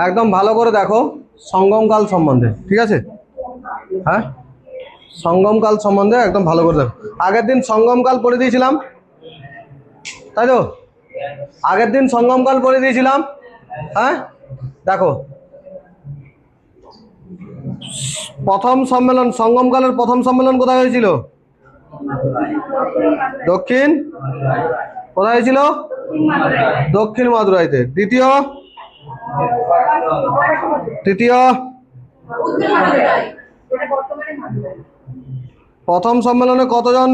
একদম ভালো করে দেখো সঙ্গমকাল সম্বন্ধে, ঠিক আছে? হ্যাঁ, সঙ্গমকাল সম্বন্ধে একদম ভালো করে দেখো। আগের দিন সঙ্গমকাল পড়ে দিয়েছিলাম, তাই তো? আগের দিন সঙ্গমকাল পড়ে দিয়েছিলাম। হ্যাঁ, দেখো প্রথম সম্মেলন, সঙ্গমকালের প্রথম সম্মেলন কোথায় হয়েছিল? দক্ষিণ, কোথায় হয়েছিল? দক্ষিণ মাদুরাইতে। দ্বিতীয়, তৃতীয়, প্রথম সম্মেলনে কতজন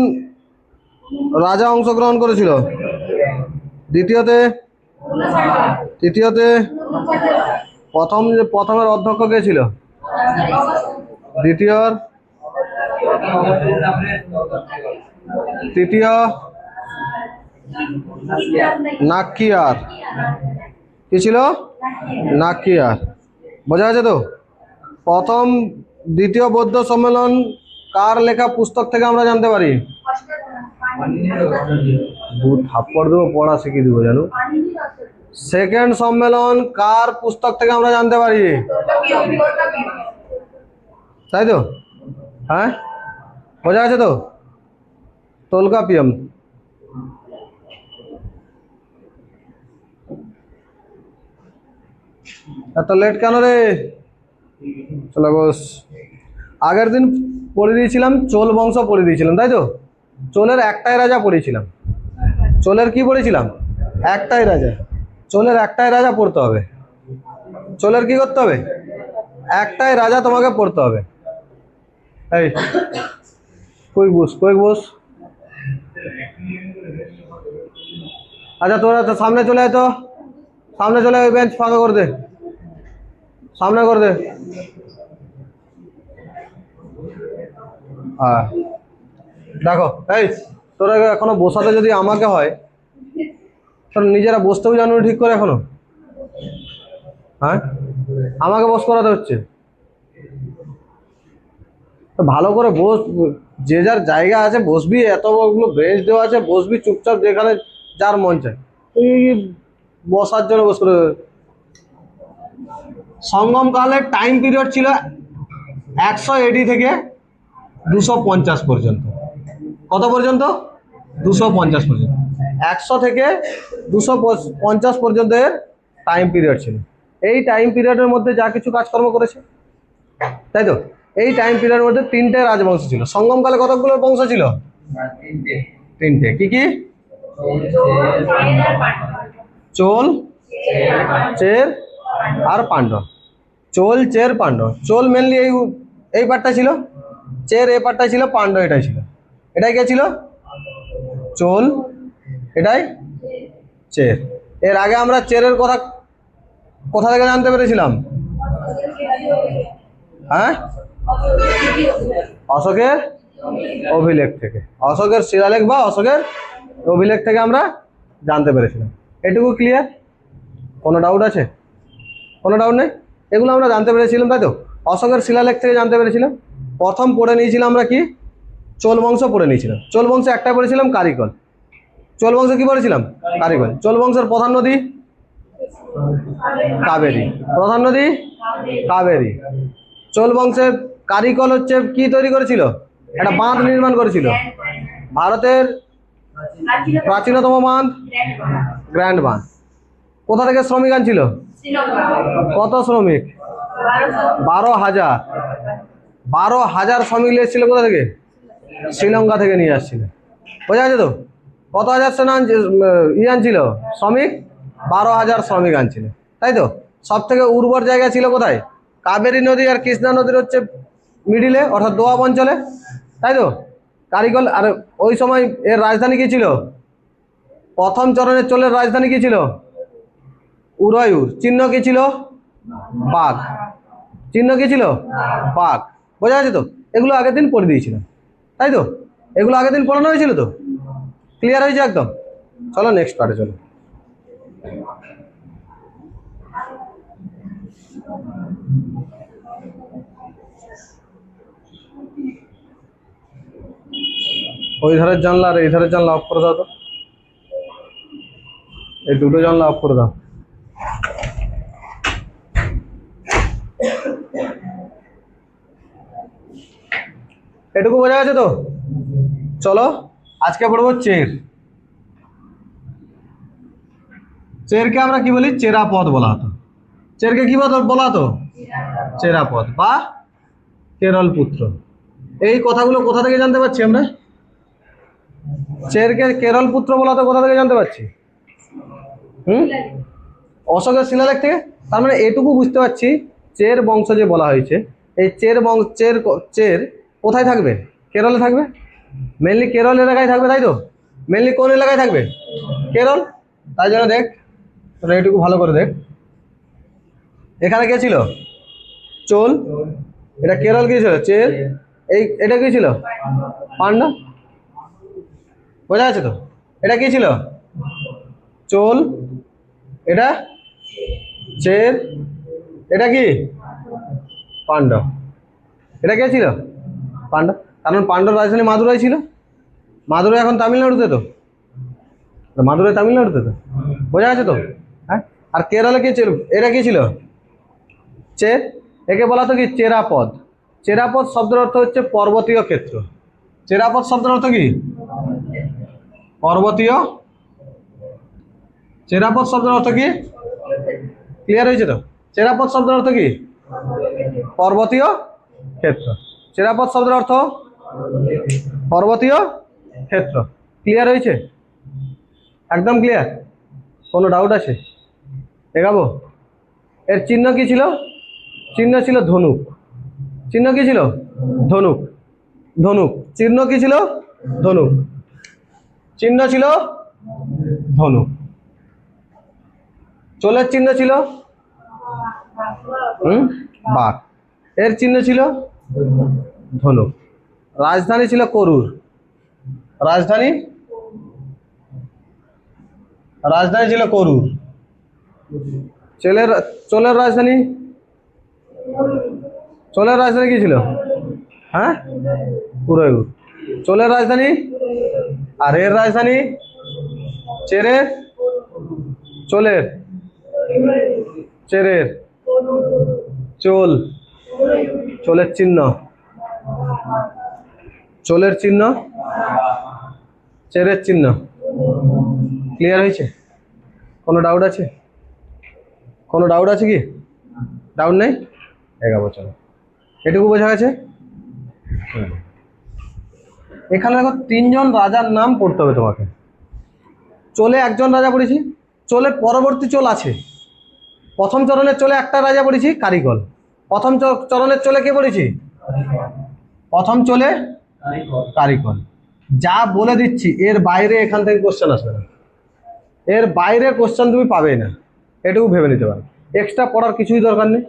রাজা অংশগ্রহণ করেছিল? দ্বিতীয়তে, তৃতীয়তে, প্রথমের অধ্যক্ষ কে ছিল? দ্বিতীয়, তৃতীয় নাকিয়ার, কি ছিল? নাকিয়ার। বোঝা গেছে তো? প্রথম দ্বিতীয় বৌদ্ধ সম্মেলন কার লেখা পুস্তক থেকে আমরা জানতে পারি? দু থাপ্পড় দেবো, পড়া শিখিয়ে দেবো জানো। সেকেন্ড সম্মেলন কার পুস্তক থেকে আমরা জানতে পারি? তাই তো? হ্যাঁ, বোঝা গেছে তো? তোলকাপিয়াম। এত লেট কেন রে? চলো বস। আগের দিন পড়ে দিয়েছিলাম চোল বংশ পড়ে দিয়েছিলাম, তাই তো? চোলের একটাই রাজা পড়েছিলাম। চোলের কি পড়েছিলাম? একটাই রাজা। চোলের একটাই রাজা পড়তে হবে। চোলের কি করতে হবে? একটাই রাজা তোমাকে পড়তে হবে। এই কই বস, কই বস। আচ্ছা তোরা তো সামনে চলে আয়, তো সামনে চলে আয়, বেঞ্চ ফাঁকা করে দে, সামনে করে দে। হ্যাঁ, দেখো এই তোরা এখনো বসাতে যদি আমাকে হয়, তোরা নিজেরা বসতেও জানো ঠিক করে এখনো? হ্যাঁ, আমাকে বস করাতে হচ্ছে। ভালো করে বস, যে যার জায়গা আছে বসবি, এতগুলো বেঞ্চ দেওয়া আছে বসবি চুপচাপ যেখানে যার মন চায়। তুই বসার জন্য বস করে। সঙ্গমকালের টাইম পিরিয়ড ছিল 100 এডি থেকে 250 পর্যন্ত। কত পর্যন্ত? 250 পর্যন্ত। 100 থেকে 250 পর্যন্ত এর টাইম পিরিয়ড ছিল। এই টাইম পিরিয়ডের মধ্যে যা কিছু কাজকর্ম করেছে, তাই তো? এই টাইম পিরিয়ডের মধ্যে 3টে রাজবংশ ছিল। সঙ্গমকালে কতগুলো বংশ ছিল? 3টে। কি কি? চোল, চের আর পাণ্ডব। চোল, চের, পাণ্ডব। চোল মেনলি এই এই পার্টটা ছিল, চের এই পার্টটা ছিল, পাণ্ডব এটাই ছিল। এটাই কে ছিল? চোল, এটাই চের। এর আগে আমরা চেরের কথা কোথা থেকে জানতে পেরেছিলাম? হ্যাঁ, অশোকের অভিলেখ থেকে। অশোকের শিলালেখ বা অশোকের অভিলেখ থেকে আমরা জানতে পেরেছিলাম। এটুকু ক্লিয়ার? কোনো ডাউট আছে? কোনো ডাউট নেই? এগুলো আমরা জানতে পেরেছিলাম, তাই তো? অশোকের শিলালেখ থেকে জানতে পেরেছিলাম। প্রথম পড়ে নিয়েছিলাম আমরা কি? চোল বংশ পড়ে নিয়েছিলাম। চোল বংশ একটাই পড়েছিলাম, কারিকল। চোল বংশ কি পড়েছিলাম? কারিকল। চোল বংশের প্রধান নদী কাবেরী। প্রধান নদী কাবেরী। চোল বংশের কারিকল হচ্ছে কি তৈরি করেছিল? একটা বাঁধ নির্মাণ করেছিল। ভারতের প্রাচীনতম বাঁধ গ্র্যান্ড বাঁধ। কোথা থেকে শ্রমিক আনছিল? কত শ্রমিক? 12,000। 12,000 শ্রমিক এসেছিল কোথা থেকে? শ্রীলঙ্কা থেকে নিয়ে আসছিল। বোঝা যাচ্ছে তো? কত হাজার সেনা আনছিল শ্রমিক? 12,000 শ্রমিক আনছিল, তাই তো? সব থেকে উর্বর জায়গা ছিল কোথায়? কাবেরী নদী আর কৃষ্ণা নদীর হচ্ছে মিডিলে, অর্থাৎ দোয়াব অঞ্চলে, তাই তো? কারিগল। আর ওই সময় এর রাজধানী কি ছিল? প্রথম চরণের চোলের রাজধানী কি ছিল? উদয়পুর। চিহ্ন কি ছিল? বাঘ। চিহ্ন কি ছিল? বাঘ। বোঝা যাচ্ছে তো? এগুলো আগের দিন পড়ে দিয়েছিলাম, তাই তো? এগুলো আগের দিন পড়ানো হয়েছিল তো? ক্লিয়ার হয়েছে একদম? চলো নেক্সট পার্টে চলো। ওই ধারের জানলা আর এই ধারের জানলা অফ করে দাও তো, এই দুটো জানলা অফ করে দাও। এটুকু বোঝা গেছে তো? চলো আজকে পড়বো চের। চেরকে আমরা কি বলি? চেরা পদ বলা হতো। চেরকে কি বলা হতো? চেরা পদ বা কেরল পুত্র। এই কথাগুলো কোথা থেকে জানতে পারছি আমরা? চেরকে কেরল পুত্র বলা হতো কোথা থেকে জানতে পারছি? অশোকের শিলালেখ থেকে। তার মানে এটুকু বুঝতে পারছি, চের বংশ যে বলা হয়েছে, এই চের কোথায় থাকবে? কেরলে থাকবে, মেনলি কেরল এলাকায় থাকবে, তাই তো? মেনলি কোন এলাকায় থাকবে? কেরল। তাই জন্য দেখ, এটুকু ভালো করে দেখ, এখানে কে ছিল? চোল। এটা কেরল কি ছিল? চের। এটা কি ছিল? পান্ডা। বোঝা যাচ্ছে তো? এটা কি ছিল? চোল। এটা চের। এটা কি? পান্ডব। এটা কে ছিল? পান্ডব। কারণ পান্ডব রাজধানী মাদুরাই ছিল। মাদুরাই এখন তামিলনাড়ুতে তো, মাদুরাই তামিলনাড়ুতে তো। বোঝা গেছে তো? হ্যাঁ। আর কেরলে কি ছিল? এটা কি ছিল? চের। একে বলা তো কি? চেরাপদ। চেরাপদ শব্দের অর্থ হচ্ছে পর্বতীয় ক্ষেত্র। চেরাপদ শব্দের অর্থ কি? পর্বতীয়। চেরাপদ শব্দের অর্থ কি? ক্লিয়ার হয়েছে তো? চেরাপদ শব্দের অর্থ কি? পর্বতীয় ক্ষেত্র। চেরাপদ শব্দের অর্থ পর্বতীয় ক্ষেত্র। ক্লিয়ার হয়েছে? একদম ক্লিয়ার? কোনো ডাউট আছে? দেখাবো। এর চিহ্ন কি ছিল? চিহ্ন ছিল ধনুক। চিহ্ন কি ছিল? ধনুক। ধনুক। চিহ্ন কি ছিল? ধনুক। চিহ্ন ছিল ধনুক। চোলের চিহ্ন ছিল বাঘ। এর চিহ্ন ছিল ধনুক। রাজধানী ছিল করুর। রাজধানী ছিল করুর। চোলের রাজধানী কি ছিল? হ্যাঁ, উদয়পুর। চোলের রাজধানী। আর এর রাজধানী? চেরের। চোলের। চেরের। চোল। চোলের চিহ্ন। চোলের চিহ্ন। চেরের চিহ্ন। ক্লিয়ার হয়েছে? কোনো ডাউট আছে? কোনো ডাউট আছে কি? ডাউট নেই? এগাবো চলো। এটুকু বোঝা গেছে? এখানে দেখো তিনজন রাজার নাম পড়তে হবে তোমাকে। চলে একজন রাজা পড়েছি, চলে পরবর্তী চল আছে। প্রথম চরণের চলে একটা রাজা পড়েছি, কারিকল। প্রথম চরণের চলে কে পড়েছি? প্রথম চলে কারিকল। যা বলে দিচ্ছি এর বাইরে এখান থেকে কোশ্চেন আসবে না। এর বাইরে কোশ্চেন তুমি পাবে না, এটুকু ভেবে নিতে পারো। এক্সট্রা পড়ার কিছুই দরকার নেই।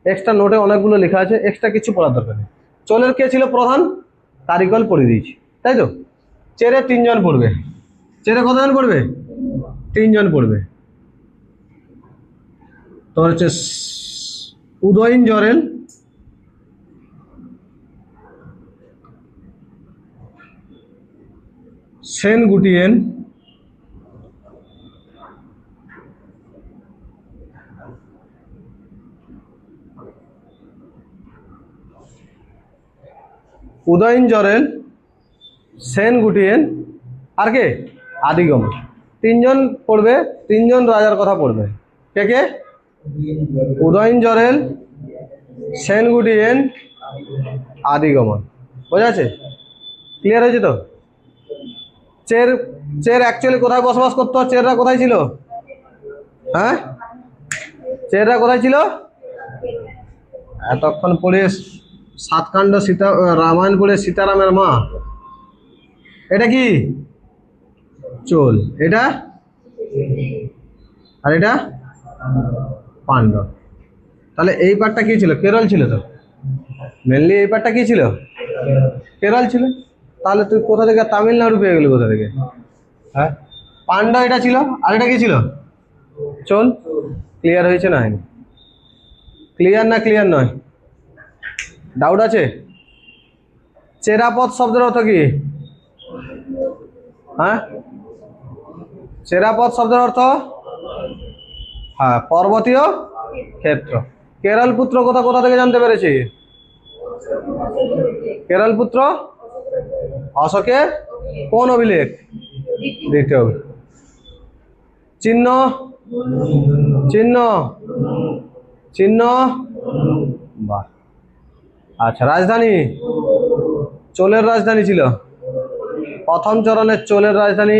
এক্সট্রা নোটে অনেকগুলো লেখা আছে, এক্সট্রা কিছু পড়ার দরকার নেই। চলের কে ছিল প্রধান? কারিকল পড়ে দিয়েছি, তাই তো? চেরে তিনজন পড়বে। চেরে কতজন পড়বে? তিনজন পড়বে। তোমার হচ্ছে উদয়ন জরেল, সেন গুটিয়েন, উদয়ন জরেল, সেন গুটিয়েন, আর কে? আদিগম। তিনজন পড়বে, তিনজন রাজার কথা পড়বে। কে কে? উদয়ন জরেল, সেন গুটিয়েন, আদিগমন। বোঝা আছে? ক্লিয়ার হয়েছে তো? চের অ্যাকচুয়ালি কোথায় বসবাস করতো? চেররা কোথায় ছিল? হ্যাঁ, চেররা কোথায় ছিল? এতক্ষণ পড়ে সাতকাণ্ড রামায়ণ পড়ে সীতারামের মা। এটা কি? চোল। এটা? আর এটা পাণ্ডব। তাহলে এই পার্টটা কি ছিল? কেরল ছিল তো। মেনলি এই পার্টটা কি ছিল? কেরল ছিল। তাহলে তুই কোথা থেকে তামিলনাড়ু পেয়ে গেলি কোথা থেকে? হ্যাঁ, পান্ডা এটা ছিল, আর এটা কি ছিল? চল। ক্লিয়ার হয়েছে না হয়নি? ক্লিয়ার না ক্লিয়ার নয়? ডাউট আছে? চেরাপদ শব্দের অর্থ কি? হ্যাঁ, চেরাপথ শব্দের অর্থ হ্যাঁ পর্বতীয় ক্ষেত্র। কেরল পুত্র কোথা কোথা থেকে জানতে পেরেছি? কেরল পুত্র অশোকের কোন অভিলেখ? দ্বিতীয় অভিলেখ। চিহ্ন চিহ্ন চিহ্ন বাহ। আচ্ছা, রাজধানী, চোলের রাজধানী ছিল প্রথম চরণের চোলের রাজধানী,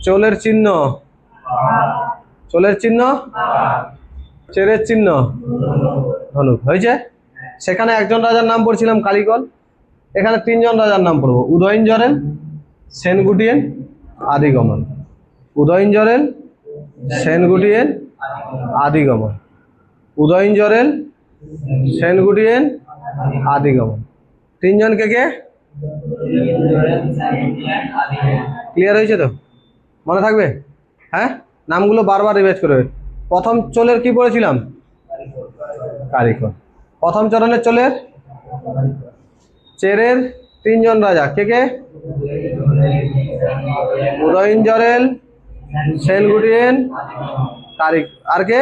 চোলের চিহ্ন, চোলের চিহ্ন, চেরের চিহ্ন ধনুক হয়েছে। সেখানে একজন রাজার নাম পড়ছিলাম কালিকল, এখানে তিনজন রাজার নাম পড়বো, উদয়নজরেল, সেনগুটিয়েন, আদিগমন। উদয়নজরেল, সেনগুটিয়েন, আদিগমন। উদয়নজরেল, সেনগুটিয়েন, আদিগমন। তিনজন কে কে? ক্লিয়ার হয়েছে তো? মনে থাকবে? হ্যাঁ, নামগুলো বারবার রিভাইজ করবে। প্রথম চোলের কি পড়েছিলাম? কারিকল। প্রথম চরণের চোলের চেরের তিনজন রাজা কে কে? উদয়নজরেল, সেনগুটিয়েন, কারিক, আর কে?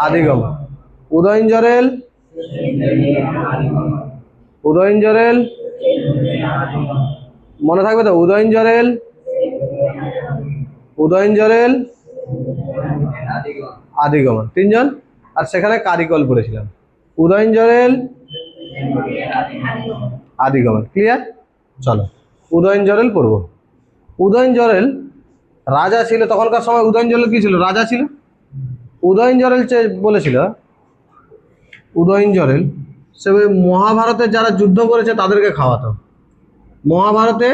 আদিগমন। উদয়নজরেল, উদয়নজরেল, মনে থাকবে তো? উদয়নজরেল, উদয়নজরেল, আদিগমন তিনজন, আর সেখানে কারিকল পড়েছিলাম। উদয়নজরেল, আদিগমন। ক্লিয়ার? চলো উদয়নজরেল পড়বো। উদয়নজরেল রাজা ছিল তখনকার সময়। উদয়নজরেল কি ছিল? রাজা ছিল। উদয়নজরেল বলেছিল, উদয়নজরেল সে মহাভারতে যারা যুদ্ধ করেছে তাদেরকে খাওয়াতো। মহাভারতে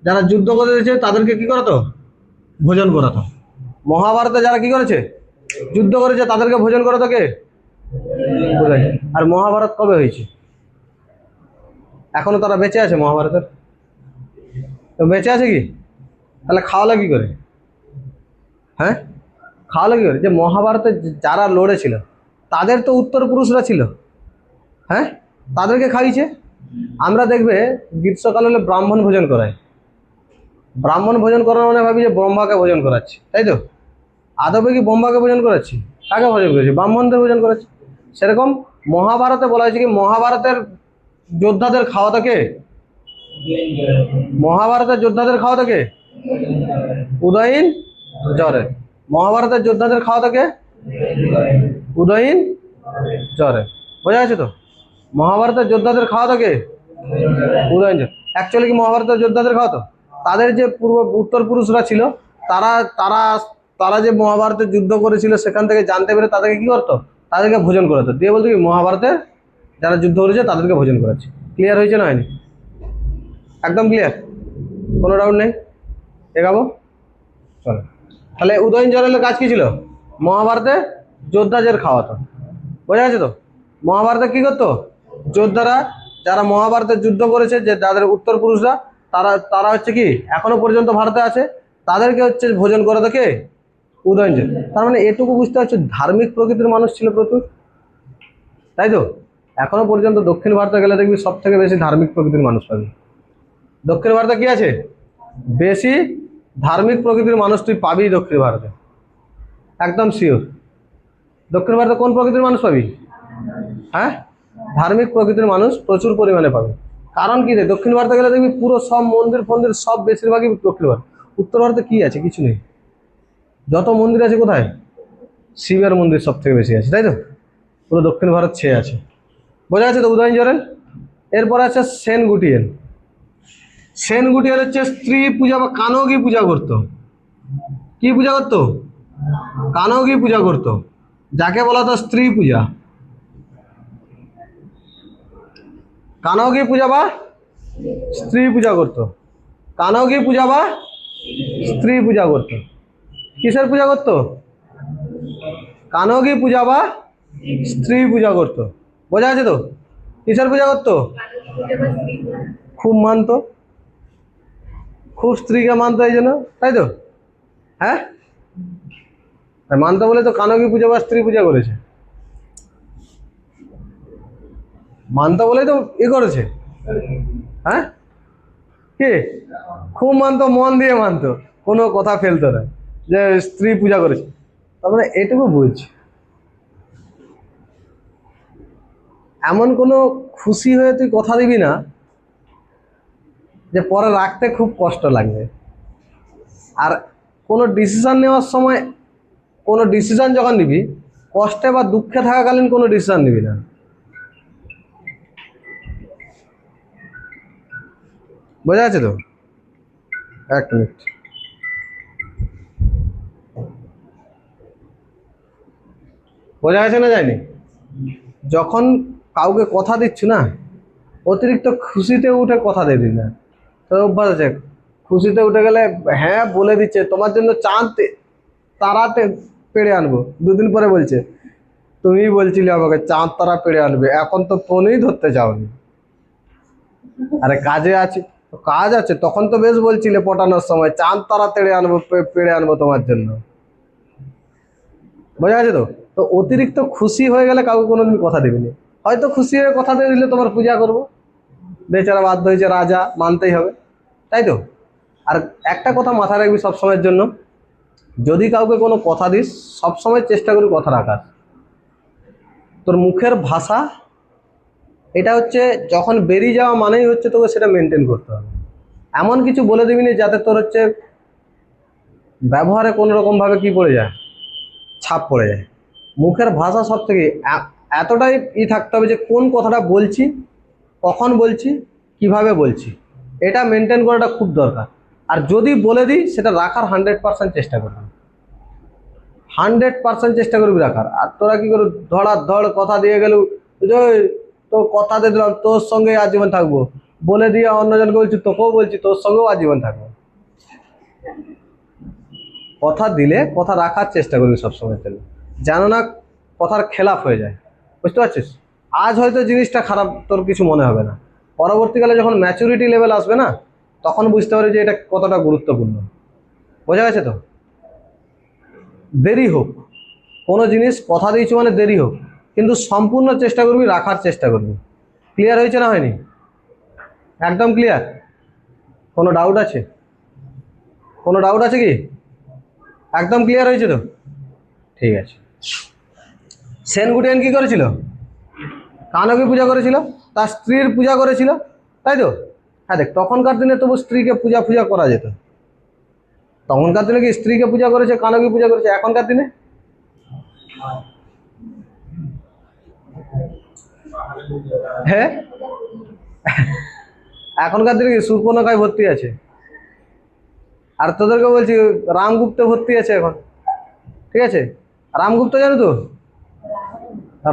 যারা যুদ্ধ করেছে তাদেরকে কি করাতো? ভোজন করাতো। মহাভারতে যারা কি করেছে? যুদ্ধ করেছে তাদেরকে ভোজন করাতো কে? আর মহাভারত কবে হয়েছে? এখনো তারা বেঁচে আছে মহাভারতের? তো বেঁচে আছে কি? তাহলে খাওয়ালো কি করে? হ্যাঁ, খাওয়ালো কি করে? যে মহাভারতে যারা লড়েছিল তাদের তো উত্তর পুরুষরা ছিল, হ্যাঁ, তাদেরকে খাইয়েছে। আমরা দেখবে গ্রীষ্মকাল হলে ব্রাহ্মণ ভোজন করায়। ব্রাহ্মণ ভোজন করানো মানে ভাবি যে ব্রহ্মাকে ভোজন করাচ্ছি, তাই তো? আদবে কি ব্রহ্মাকে ভোজন করাচ্ছি? কাকে ভোজন করেছি? ব্রাহ্মণদের ভোজন করাচ্ছি। সেরকম মহাভারতে বলা হয়েছে কি মহাভারতের যোদ্ধাদের খাওয়াতো কে? মহাভারতের যোদ্ধাদের খাওয়াতো কে? উদয়ন জরেল। মহাভারতের যোদ্ধাদের খাওয়াতো কে? উদয়ন জরেল। বোঝা গেছে তো? মহাভারতের যোদ্ধাদের খাওয়াতো কে? উদয়ন জরেল। অ্যাকচুয়ালি কি মহাভারতের যোদ্ধাদের খাওয়াতো? তাদের যে উত্তর পুরুষরা ছিল তারা তারা তারা যে মহাভারতের যুদ্ধ করেছিল সেখান থেকে জানতে পেরে তাদেরকে কি করতো? তাদেরকে ভোজন করাতো। দিয়ে বলতো কি মহাভারতের যারা যুদ্ধ করেছে তাদেরকে ভোজন করাচ্ছে। ক্লিয়ার হয়েছে না হয়নি? একদম ক্লিয়ার, কোনো ডাউট নেই। এগাবো চলো। তাহলে উদয়ন জরেলের কাজ কি ছিল? মহাভারতে যোদ্ধাদের খাওয়াতো। বোঝা গেছে তো? মহাভারতে কি করতো? যোদ্ধারা যারা মহাভারতে যুদ্ধ করেছে, যে যাদের উত্তর পুরুষরা, তারা তারা হচ্ছে কি এখনো পর্যন্ত ভারতে আছে, তাদেরকে হচ্ছে ভোজন করাতো কে? উদয়ন জরেল। তার মানে এটুকু বুঝতে পারছো ধার্মিক প্রকৃতির মানুষ ছিল প্রচুর, তাই তো? এখনো পর্যন্ত দক্ষিণ ভারতে গেলে দেখবি সব থেকে বেশি ধার্মিক প্রকৃতির মানুষ পাবি। দক্ষিণ ভারতে কি আছে? বেশি ধার্মিক প্রকৃতির মানুষ তুই পাবি দক্ষিণ ভারতে, একদম শিওর। দক্ষিণ ভারতে কোন প্রকৃতির মানুষ পাবি? হ্যাঁ, ধার্মিক প্রকৃতির মানুষ প্রচুর পরিমাণে পাবি। কারণ কি রে, দক্ষিণ ভারতে গেলে দেখবি পুরো সব মন্দির ফন্দির সব বেশিরভাগই দক্ষিণ ভারত। উত্তর ভারতে কি আছে? কিছু নেই। যত মন্দির আছে কোথায়? শিবের মন্দির সব থেকে বেশি আছে, তাই তো? পুরো দক্ষিণ ভারত ছেয়ে আছে। বোঝা যাচ্ছে তো উদয়ন জরেল। এরপর আছে সেনগুটিয়েন। সেনগুটিয়েন হচ্ছে স্ত্রী পূজা বা কানগি পূজা করতো। কি পূজা করতো? কানগি পূজা করতো, যাকে বলা হতো স্ত্রী পূজা। কানগি পূজা বা স্ত্রী পূজা করতো। কানগি পূজা বা স্ত্রী পূজা করতো। কিসের পূজা করতো? কানগি পূজা বা স্ত্রী পূজা করতো। বোঝা আছে তো? কিসের পূজা করতো? খুব মানতো, খুব স্ত্রীকে মানতো এই জন্য, তাই তো? হ্যাঁ, মানতো বলে তো কানগি পূজা বা স্ত্রী পূজা করেছে। মানতো বলেই তো করেছে। হ্যাঁ, কি খুব মানতো, মন দিয়ে মানতো, কোনো কথা ফেলতো না যে স্ত্রী পূজা করেছে। তারপরে এটুকু বুঝছি, এমন কোনো খুশি হয়ে তুই কথা দিবি না যে পরে রাখতে খুব কষ্ট লাগবে। আর কোনো ডিসিশন নেওয়ার সময়, কোনো ডিসিশন যখন নিবি, কষ্টে বা দুঃখে থাকাকালীন কোনো ডিসিশন নিবি না। বোঝা যাচ্ছে তো? এক মিনিট। বোঝা গেছে না যায়নি? যখন কাউকে কথা দিচ্ছি না, অতিরিক্ত খুশিতে উঠে কথা দিয়ে দিই না। তো অভ্যাস আছে, খুশিতে উঠে গেলে হ্যাঁ বলে দিচ্ছে তোমার জন্য চাঁদ তারাতে পেড়ে আনবো, দুদিন পরে বলছে তুমি বলছিলে আমাকে চাঁদ তারা পেড়ে আনবে, এখন তো ফোনেই ধরতে চাওনি। আরে কাজে আছে, কাজ আছে, তখন তো বেশ বলছিলে পটানোর সময় চাঁদ তারা তেড়ে আনবো, পেড়ে আনবো তোমার জন্য। বোঝা গেছে তো? তো অতিরিক্ত খুশি হয়ে গেলে কাউকে কোনোদিন কথা দিবিনি। হয়তো খুশি হয়ে কথা দিয়ে দিলে তোমার পূজা করবো, বেচারা বাধ্য হয়েছে রাজা, মানতেই হবে, তাই তো? আর একটা কথা মাথায় রাখবি সবসময়ের জন্য, যদি কাউকে কোনো কথা দিস সবসময় চেষ্টা করি কথা রাখার। তোর মুখের ভাষা এটা হচ্ছে, যখন বেরিয়ে যাওয়া মানেই হচ্ছে তোকে সেটা মেনটেন করতে হবে। এমন কিছু বলে দিবি না যাতে তোর হচ্ছে ব্যবহারে কোনো রকমভাবে কি পড়ে যায়, ছাপ পড়ে যায়। মুখের ভাষা সব থেকে এতটাই থাকতে হবে যে কোন কথাটা বলছি, কখন বলছি, কিভাবে বলছি, এটা মেনটেন করাটা খুব দরকার। আর যদি বলে দিই সেটা রাখার 100% চেষ্টা করবি, 100% চেষ্টা করবি রাখার। আর তোরা কি করে ধড়াধড় কথা দিয়ে গেল, তো কথা দিয়ে দিলাম তোর সঙ্গে আজীবন থাকবো, বলে দিয়ে অন্যজনকে বলছি তোকেও বলছি তোর সঙ্গেও আজীবন থাকবো। কথা দিলে কথা রাখার চেষ্টা করবি সবসময় জন্য, যেন না কথার খেলাফ হয়ে যায়। বুঝতে পারছিস? আজ হয়তো জিনিসটা খারাপ তোর কিছু মনে হবে না, পরবর্তীকালে যখন ম্যাচুরিটি লেভেল আসবে না, তখন বুঝতে পারবি যে এটা কতটা গুরুত্বপূর্ণ। বোঝা গেছে তো? দেরি হোক, কোনো জিনিস কথা দিয়েছি মানে দেরি হোক, কিন্তু সম্পূর্ণ চেষ্টা করবি রাখার চেষ্টা করবি। ক্লিয়ার হয়েছে না হয়নি? একদম ক্লিয়ার? কোনো ডাউট আছে? কোনো ডাউট আছে কি? একদম ক্লিয়ার হয়েছে তো? ঠিক আছে। সেনগুটিয়ান কি করেছিল? কানকে পূজা করেছিল, তার স্ত্রীর পূজা করেছিল, তাই তো? হ্যাঁ দেখ, তখনকার দিনে তবু স্ত্রীকে পূজা করা যেত। তখনকার দিনে কি স্ত্রীকে পূজা করেছে, কানকে পূজা করেছে? এখনকার দিনে হ্যাঁ, এখনকার দিনে কি শূর্পণখায় ভর্তি আছে। আর তোদেরকে বলছি রামগুপ্তে ভর্তি আছে এখন, ঠিক আছে? রামগুপ্ত জানো তো?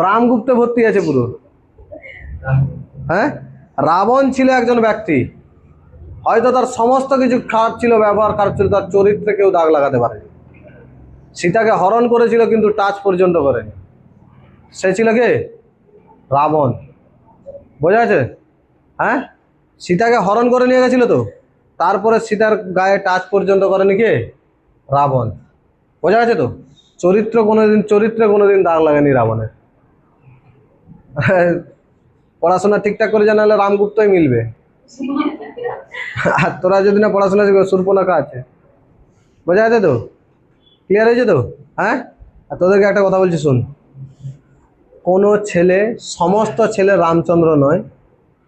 রামগুপ্তে ভর্তি আছে পুরো। হ্যাঁ, রাবণ ছিল একজন ব্যক্তি, হয়তো তার সমস্ত কিছু খারাপ ছিল, ব্যবহার খারাপ ছিল, তার চরিত্রে কেউ দাগ লাগাতে পারেনি। সীতাকে হরণ করেছিল কিন্তু টাচ পর্যন্ত করেনি। সে ছিল কে? রাবণ। বোঝা গেছে? হ্যাঁ, সীতাকে হরণ করে নিয়ে গেছিল তো, তারপরে সীতার গায়ে টাচ পর্যন্ত করেনি কে? রাবণ। বোঝা গেছে তো? চরিত্রে কোনোদিন দাগ লাগেনি রাবণের। পড়াশোনা ঠিকঠাক করে জানালে রামগুপ্তই মিলবে। আর তোরা যদি না পড়াশোনা শিখবে, শূর্পণখা আছে। বোঝা গেছে তো? ক্লিয়ার হয়েছে তো? হ্যাঁ। আর তোদেরকে একটা কথা বলছি শোন, কোনো ছেলে, সমস্ত ছেলে রামচন্দ্র নয়,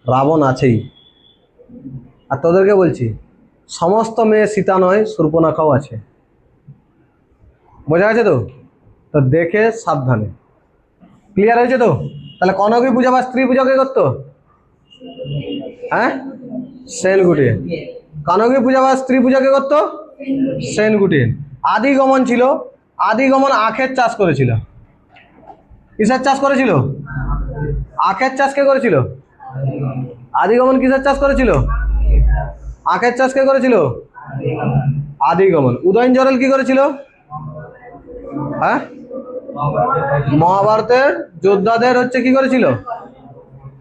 রাবণ আছেই। আর তোদেরকে বলছি সমস্ত মেয়ে সীতা নয়, শূর্পণখাও আছে। বোঝা গেছে তো? তো দেখে সাবধানে। ক্লিয়ার হয়েছে তো? তাহলে কনকী পূজা বা স্ত্রী পূজা কে করতো? হ্যাঁ, সেনগুটিয়ান। কনকী পূজা বা স্ত্রী পূজা কে করতো? সেনগুটিয়ান। আদিগমন ছিল, আদিগমন আখের চাষ করেছিল। কিসের চাষ করেছিল? আখের চাষ কে করেছিল? আদিগমন কিসের চাষ করেছিল? আখের চাষ কে করেছিল? আদিগমন। উদয়নজরেল কি করেছিল? হ্যাঁ, মহাভারতের যোদ্ধাদের হচ্ছে কি করেছিল?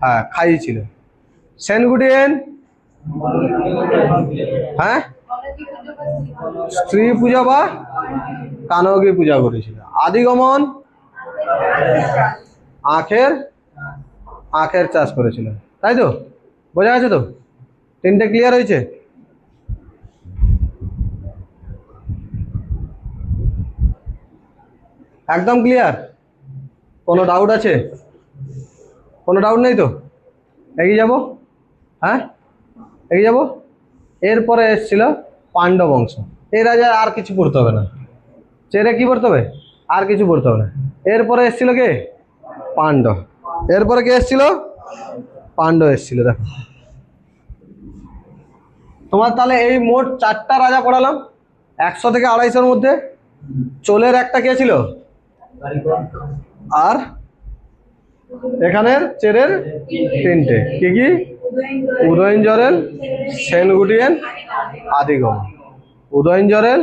হ্যাঁ, খাইয়েছিল। সেনগুটিয়ান হ্যাঁ, স্ত্রী পূজা বা কানকী পূজা করেছিল। আদিগমন আখের আখের চাষ করেছিল, তাই তো? বোঝা গেছে তো? তিনটে ক্লিয়ার হয়েছে? একদম ক্লিয়ার? কোনো ডাউট আছে? কোনো ডাউট নেই তো? এগিয়ে যাব। হ্যাঁ, এগিয়ে যাব। এরপরে এসেছিল পাণ্ডব বংশ। এই রাজা আর কিছু পড়তে হবে না, চেরে কি পড়তে হবে? আর কিছু পড়তে হবে না। এরপরে এসেছিল কে? পাণ্ডব। এরপরে কে এসেছিল? পাণ্ডব এসেছিল। দেখো তোমার তাহলে এই মোট 4টা রাজা পড়ালাম 100 থেকে 250-এর মধ্যে। চোলের একটা কে ছিল? আর এখানের চেরের 3টে। কি কি? উদয়নজরেল, সেনগুটিয়েন, আদিগম। উদয়নজরেল,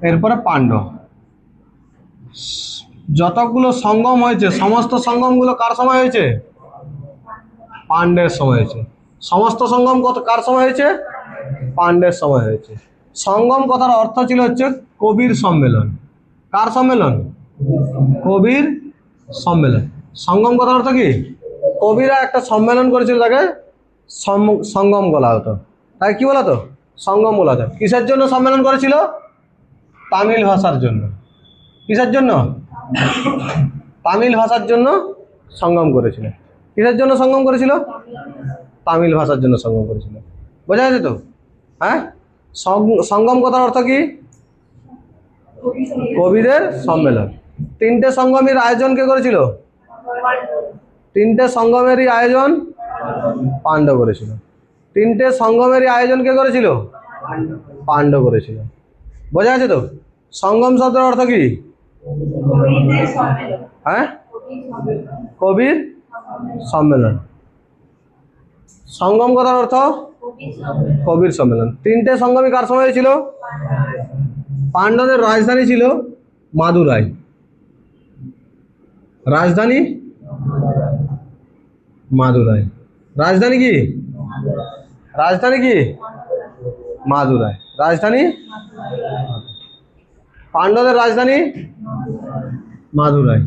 এরপরে পাণ্ডব। যতগুলো সঙ্গম হয়েছে সমস্ত সঙ্গমগুলো কার সময় হয়েছে? পাণ্ডের সময় হয়েছে। সমস্ত সঙ্গম কত কার সময় হয়েছে? পাণ্ডের সময় হয়েছে। সঙ্গম কথার অর্থ ছিল হচ্ছে কবির সম্মেলন। কার সম্মেলন? কবির সম্মেলন। সঙ্গম কথার অর্থ কি? কবিরা একটা সম্মেলন করেছিল, তাকে সঙ্গম বলা হতো। তাই কি বলা হতো? সঙ্গম বলা হতো। কিসের জন্য সম্মেলন করেছিল? তামিল ভাষার জন্য। কিসের জন্য? তামিল ভাষার জন্য সঙ্গম করেছিল। কিসের জন্য সঙ্গম করেছিল? তামিল ভাষার জন্য সঙ্গম করেছিল। বোঝা গেছে তো? হ্যাঁ, সঙ্গম কথার অর্থ কি? কবিদের সম্মেলন। 3টে সঙ্গমের আয়োজন কে করেছিল? 3টে সঙ্গমেরই আয়োজন পাণ্ডব করেছিল। 3টে সঙ্গমেরই আয়োজন কে করেছিল? পাণ্ডব করেছিল। বোঝা গেছে তো? সঙ্গম শব্দের অর্থ কি? হ্যাঁ, কবির সম্মেলন। সঙ্গম কথার অর্থ কবির সম্মেলন। 3টে সঙ্গমই কার সময় হয়েছিল? পাণ্ডবের রাজধানী ছিল মাদুরাই। রাজধানী মাদুরাই। রাজধানী কি? রাজধানী কি? মাদুরাই। রাজধানী পাণ্ডবের রাজধানী মাদুরাই।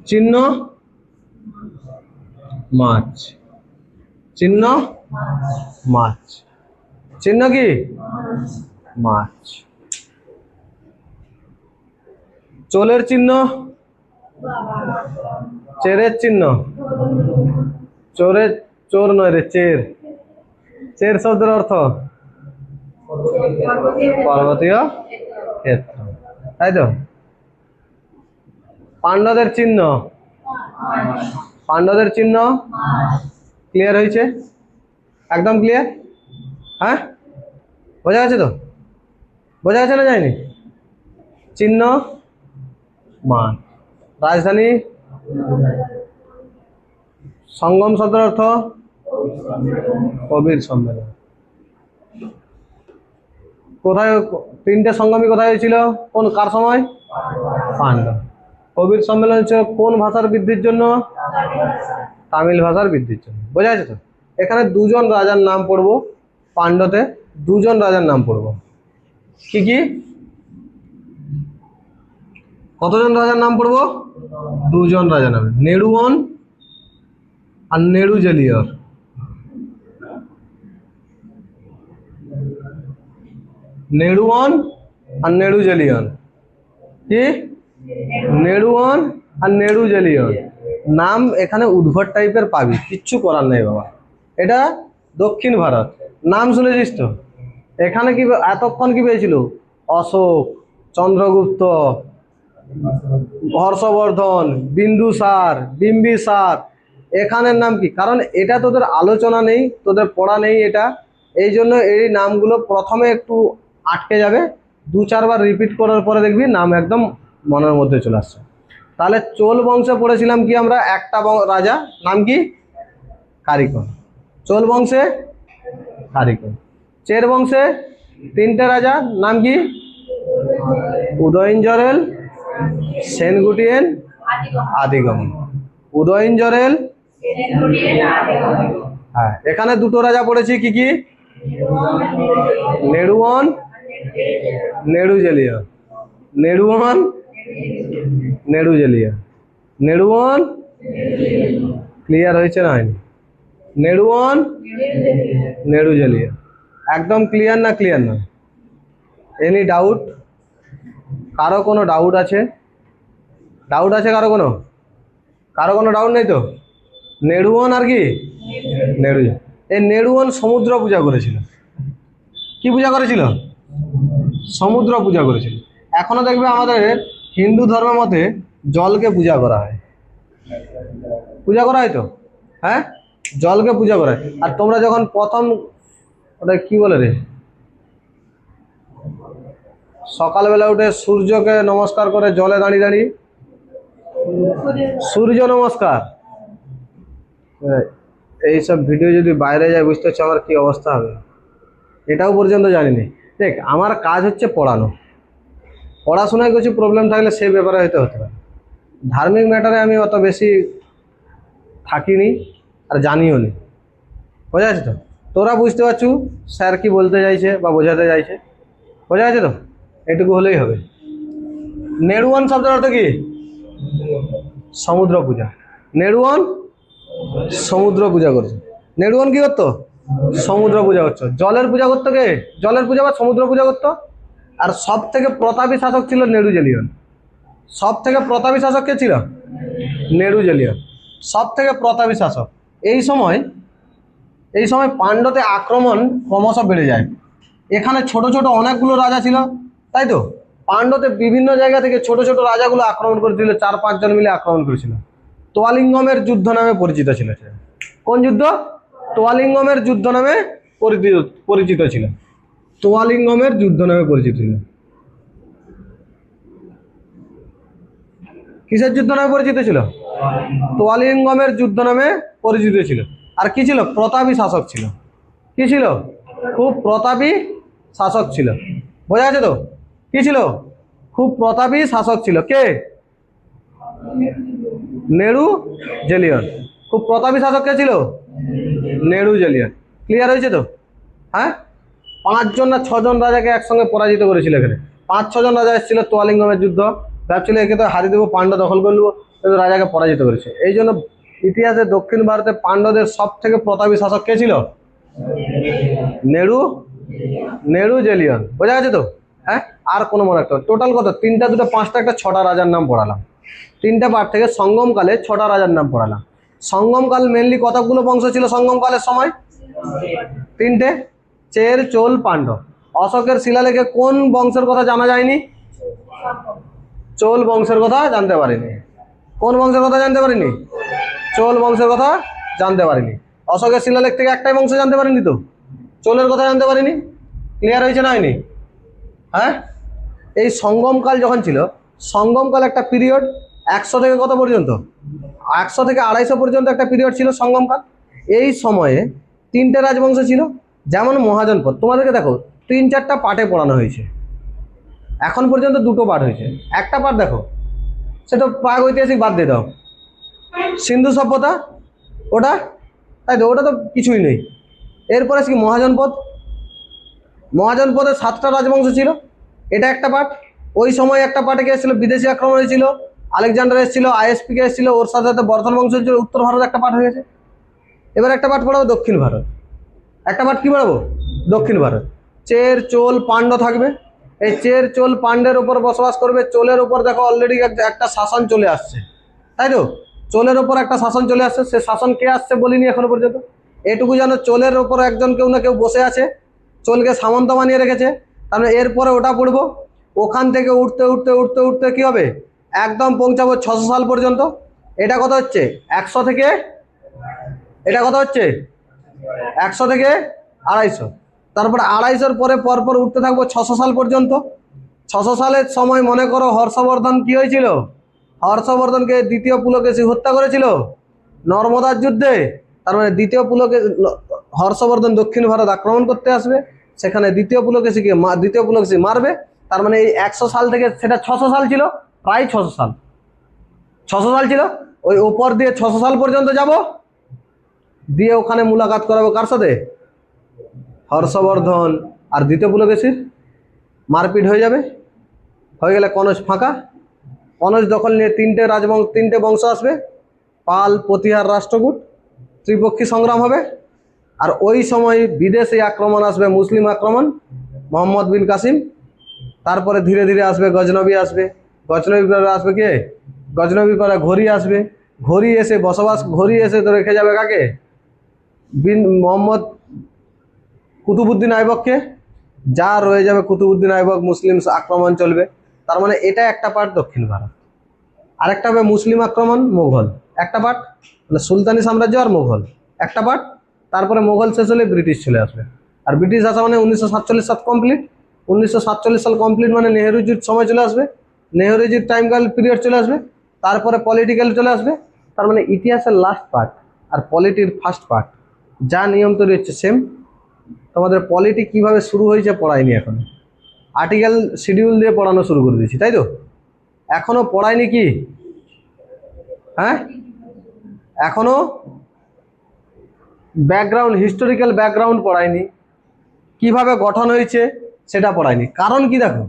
চিহ্ন মাছ। চিহ্ন মাছ। চিহ্ন কি? মাছ। চোলের চিহ্ন, চেরের চিহ্ন। চোরের, চোর নয় রে, চের। চের শব্দের অর্থ পার্বতীয় ক্ষেত্র, তাই তো? পাণ্ডবের চিহ্ন, পাণ্ডবের চিহ্ন। ক্লিয়ার হয়েছে? একদম ক্লিয়ার? হ্যাঁ, বোঝা গেছে তো? বোঝা গেছে না যায়নি? চিহ্ন মান। রাজধানী, সঙ্গম শব্দের অর্থ কবির সম্মেলন। কোথায় 3টে সঙ্গমই কোথায় হয়েছিল? কোন কার সময়? পাণ্ডব। কবির সম্মেলন হচ্ছে কোন ভাষার বৃদ্ধির জন্য? তামিল ভাষার বৃদ্ধির জন্য। বোঝা গেছে তো? এখানে 2জন রাজার নাম পড়বো। পাণ্ডতে 2জন রাজার নাম পড়বো। কি কি? কতজন রাজার নাম পড়বো? 2জন রাজার নাম, নেড়ুয়ন আর নেড়ুজেলিয়র। নেড়ুয়ন আর নেড়ুজেলিয়ন। কি? নেড়ুয়ন আর নেড়ুজেলিয়ন। নাম এখানে উদ্ভট টাইপের পাবি, কিচ্ছু করার নেই বাবা। এটা দক্ষিণ ভারত। নাম শুনেছিস তো? এখানে কি এতক্ষণ কি পেয়েছিল? অশোক, চন্দ্রগুপ্ত, হর্ষবর্ধন, বিন্দুসার, বিম্বিসার। এখানের নাম কি? কারণ এটা তোদের আলোচনা নেই, তোদের পড়া নেই এটা, এই জন্য এই নামগুলো প্রথমে একটু আটকে যাবে। 2-4 বার রিপিট করার পরে দেখবি নাম একদম মনের মধ্যে চলে আসছে। তাহলে চোল বংশে পড়েছিলাম কি আমরা? একটা রাজা, নাম কি? কারিকর। চোল বংশে কারিকর। চের বংশে 3টে রাজা, নাম কি? উদয়নজরেল, সেনগুটিয়েন, আদিগম। উদয়নজরেল, হ্যাঁ। এখানে 2টো রাজা পড়েছি, কি কি? নেড়ুয়ন, নেড়ুজেলিয়ন। নেড়ুয়ন, নেড়ুজেলিয়ন। নেড়ুয়ন। ক্লিয়ার হয়েছে না হয়নি? নেড়ুয়ন, নেড়ুজেলিয়ন। একদম ক্লিয়ার না? ক্লিয়ার না? Any doubt? কারো কোনো ডাউট আছে? ডাউট আছে কারো কোনো? কারো কোনো ডাউট নেই তো? নেড়ুয়ন আর কি? নেড়ুয়ন। এই নেড়ুয়ন সমুদ্র পূজা করেছিল। কি পূজা করেছিল? সমুদ্র পূজা করেছিল। এখনো দেখবে আমাদের হিন্দু ধর্মের মতে জলকে পূজা করা হয়। পূজা করা হয় তো? হ্যাঁ, জলকে পূজা করা হয়। আর তোমরা যখন প্রথম, ওটা কি বলে রে, সকালবেলা উঠে সূর্যকে নমস্কার করে জলে দাঁড়িয়ে দাঁড়িয়ে, সূর্য নমস্কার। এইসব ভিডিও যদি বাইরে যায় বুঝতে পারছো আমার কি অবস্থা হবে। এটাও পর্যন্ত জানিনি। দেখ, আমার কাজ হচ্ছে পড়ানো। পড়াশোনায় কিছু প্রবলেম থাকলে সেই ব্যাপারে হয়তো হতে পারে। ধার্মিক ম্যাটারে আমি অত বেশি থাকিনি আর জানিও নি। বোঝা যাচ্ছে তো? তোরা বুঝতে পারছু স্যার কি বলতে চাইছে বা বোঝাতে চাইছে? বোঝা যাচ্ছে তো? এটুকু হলেই হবে। নেড়ুয়ন শব্দের অর্থ কি? সমুদ্র পূজা। নেড়ুয়ন সমুদ্র পূজা করছে। নেড়ুয়ন কি করতো? সমুদ্র পূজা করছো। জলের পূজা করতো কে? জলের পূজা বা সমুদ্র পূজা করতো। আর সব থেকে প্রতাপী শাসক ছিল নেড়ুজেলিয়ন। সব থেকে প্রতাপী শাসক কে ছিল? নেড়ুজেলিয়ন, সব থেকে প্রতাপী শাসক। এই সময় পাণ্ড্যতে আক্রমণ ক্রমশ বেড়ে যায়। এখানে ছোট ছোট অনেকগুলো রাজা ছিল, তাই তো? পাণ্ড্যতে বিভিন্ন জায়গা থেকে ছোট ছোট রাজাগুলো আক্রমণ করেছিল, 4-5 জন মিলে আক্রমণ করেছিল। তোয়ালিঙ্গমের যুদ্ধ নামে পরিচিত ছিল। কোন যুদ্ধ? তোয়ালিঙ্গমের যুদ্ধ নামে পরিচিত ছিল। তোয়ালিঙ্গমের যুদ্ধ নামে পরিচিত ছিল। কিসের যুদ্ধ নামে পরিচিত ছিল? তোয়ালিঙ্গমের যুদ্ধ নামে পরিচিত ছিল। আর কি ছিল? প্রতাপী শাসক ছিল। কি ছিল? খুব প্রতাপী শাসক ছিল। বোঝা যাচ্ছে তো? কি ছিল? খুব প্রতাপী শাসক ছিল। কে? নেড়ুজেলিয়ন। খুব প্রতাপী শাসক কে ছিল? নেড়ুজেলিয়ন। ক্লিয়ার হয়েছে তো? হ্যাঁ, 5 জন না 6 জন রাজাকে একসঙ্গে পরাজিত করেছিল। এখানে 5-6 জন রাজা এসেছিল তোয়ালিঙ্গমের যুদ্ধ, ভাবছিল একে তো হারিয়ে দেবো, পাণ্ড্য দখল করে নেবো, কিন্তু রাজাকে পরাজিত করেছে। এই জন্য ইতিহাসে দক্ষিণ ভারতে পাণ্ড্যদের সব থেকে প্রতাপী শাসক কে ছিল? নেড়ুজেলিয়ন। বোঝা গেছে তো? হ্যাঁ, আর কোনো মনে রাখতে হবে? টোটাল কত? 3টা, 2টা, 5টা, একটা 6টা রাজার নাম পড়ালাম। 3টে পার্ট থেকে সঙ্গমকালে 6টা রাজার নাম পড়ালাম। সঙ্গমকাল মেনলি কতগুলো বংশ ছিল সঙ্গমকালের সময়? 3টে, চের, চোল, পাণ্ডব। অশোকের শিলালেখে কোন বংশের কথা জানা যায়নি? চোল বংশের কথা জানতে পারিনি। কোন বংশের কথা জানতে পারিনি? চোল বংশের কথা জানতে পারিনি। অশোকের শিলালেখ থেকে একটাই বংশ জানতে পারিনি তো, চোলের কথা জানতে পারিনি। ক্লিয়ার হয়েছে না হয়নি? হ্যাঁ, এই সঙ্গমকাল যখন ছিল, সঙ্গমকাল একটা পিরিয়ড 100 থেকে কত পর্যন্ত? 100 থেকে 250 পর্যন্ত একটা পিরিয়ড ছিল সঙ্গমকাল। এই সময়ে 3টে রাজবংশ ছিল। যেমন মহাজনপদ, তোমাদেরকে দেখো 3-4টা পার্টে পড়ানো হয়েছে। এখন পর্যন্ত 2টো পার্ট হয়েছে। একটা পার্ট দেখো, সেটা প্রাগ ঐতিহাসিক বাদ দিয়ে দাও। সিন্ধু সভ্যতা, ওটা, তাই তো? ওটা তো কিছুই নেই। এরপরে কি? মহাজনপদ। মহাজনপদে 7টা রাজবংশ ছিল, এটা একটা পার্ট। ওই সময় একটা পার্টে কে এসেছিল? বিদেশি আক্রমণ হয়েছিল, আলেকজান্ডার এসেছিল, ISP কে এসেছিল, ওর সাথে সাথে বর্ধন বংশ ছিল। উত্তর ভারত একটা পার্ট হয়ে গেছে। এবার একটা পার্ট পড়াবো দক্ষিণ ভারত। একটা পার্ট কি পড়াবো? দক্ষিণ ভারত। চের, চোল, পাণ্ড্য থাকবে। এই চের, চোল, পাণ্ড্যের উপর বসবাস করবে। চোলের উপর দেখো অলরেডি একটা শাসন চলে আসছে, তাই তো? চোলের উপর একটা শাসন চলে আসছে। সে শাসন কে আসছে বলিনি এখনো পর্যন্ত। এটুকু জানো, চোলের উপর একজন কেউ না কেউ বসে আছে, চোলকে সামন্ত বানিয়ে রেখেছে। তাহলে এরপরে ওটা পড়বো। ওখান থেকে উঠতে উঠতে উঠতে উঠতে কি হবে? একদম পৌঁছাবো 600 সাল পর্যন্ত। এটা কত হচ্ছে? 100 থেকে, এটা কত হচ্ছে? 100 থেকে 250। তারপরে 250-র পরে পরপর উঠতে থাকবো 600 সাল পর্যন্ত। 600 সালের সময় মনে করো হর্ষবর্ধন কি হয়েছিল? হর্ষবর্ধনকে দ্বিতীয় পুলকেশী হত্যা করেছিল নর্মদার যুদ্ধে। তার মানে দ্বিতীয় হর্ষবর্ধন দক্ষিণ ভারত আক্রমণ করতে আসবে, সেখানে দ্বিতীয় পুলকেশী মারবে। তার মানে এই 100 সাল থেকে সেটা 600 সাল ছিল, প্রায় 600 সাল। 600 সাল ছিল। ওই উপর দিয়ে 600 সাল পর্যন্ত যাব, দিয়ে ওখানে মুলাকাত করাবো কার সাথে? হর্ষবর্ধন আর দ্বিতীয় পুলকেশীর মারপিট হয়ে যাবে। হয়ে গেলে কনজ ফাঁকা। কনজ দখল নিয়ে 3টে বংশ আসবে, পাল, প্রতিহার, রাষ্ট্রকূট। ত্রিপক্ষী সংগ্রাম হবে। আর ওই সময় বিদেশি আক্রমণ আসবে, মুসলিম আক্রমণ, মোহাম্মদ বিন কাসিম। তারপরে ধীরে ধীরে আসবে গজনবী আসবে, গজনবী পরে আসবে কে, গজনবী পরে ঘড়ি আসবে, ঘড়ি এসে বসবাস, ঘড়ি এসে তো রেখে যাবে কাকে, বিন মোহাম্মদ কুতুবুদ্দিন আইবককে, যা রয়ে যাবে কুতুবুদ্দিন আইবক, মুসলিম আক্রমণ চলবে। তার মানে এটা একটা পার্ট দক্ষিণ ভারত, আরেকটা হবে মুসলিম আক্রমণ মোগল, একটা পার্ট মানে সুলতানি সাম্রাজ্য আর মোগল একটা পার্ট। তারপরে মোগল শেষ হলে ব্রিটিশ চলে আসবে, আর ব্রিটিশ আসা মানে 1947 সাল কমপ্লিট, 1947 সাল কমপ্লিট মানে নেহরুজির সময় চলে আসবে, নেহরুজির টাইমকাল পিরিয়ড চলে আসবে, তারপরে পলিটিক্যাল চলে আসবে। তার মানে ইতিহাসের লাস্ট পার্ট আর পলিটির ফার্স্ট পার্ট যা নিয়ম তৈরি হচ্ছে সেম। তোমাদের পলিটি কিভাবে শুরু হয়েছে পড়ায়নি এখন, আর্টিকেল শিডিউল দিয়ে পড়ানো শুরু করে দিয়েছি, তাই তো? এখনো পড়ায়নি কি? হ্যাঁ, এখনো ব্যাকগ্রাউন্ড, হিস্টোরিক্যাল ব্যাকগ্রাউন্ড পড়ায়নি, কিভাবে গঠন হয়েছে সেটা পড়ায়নি। কারণ কি দেখো,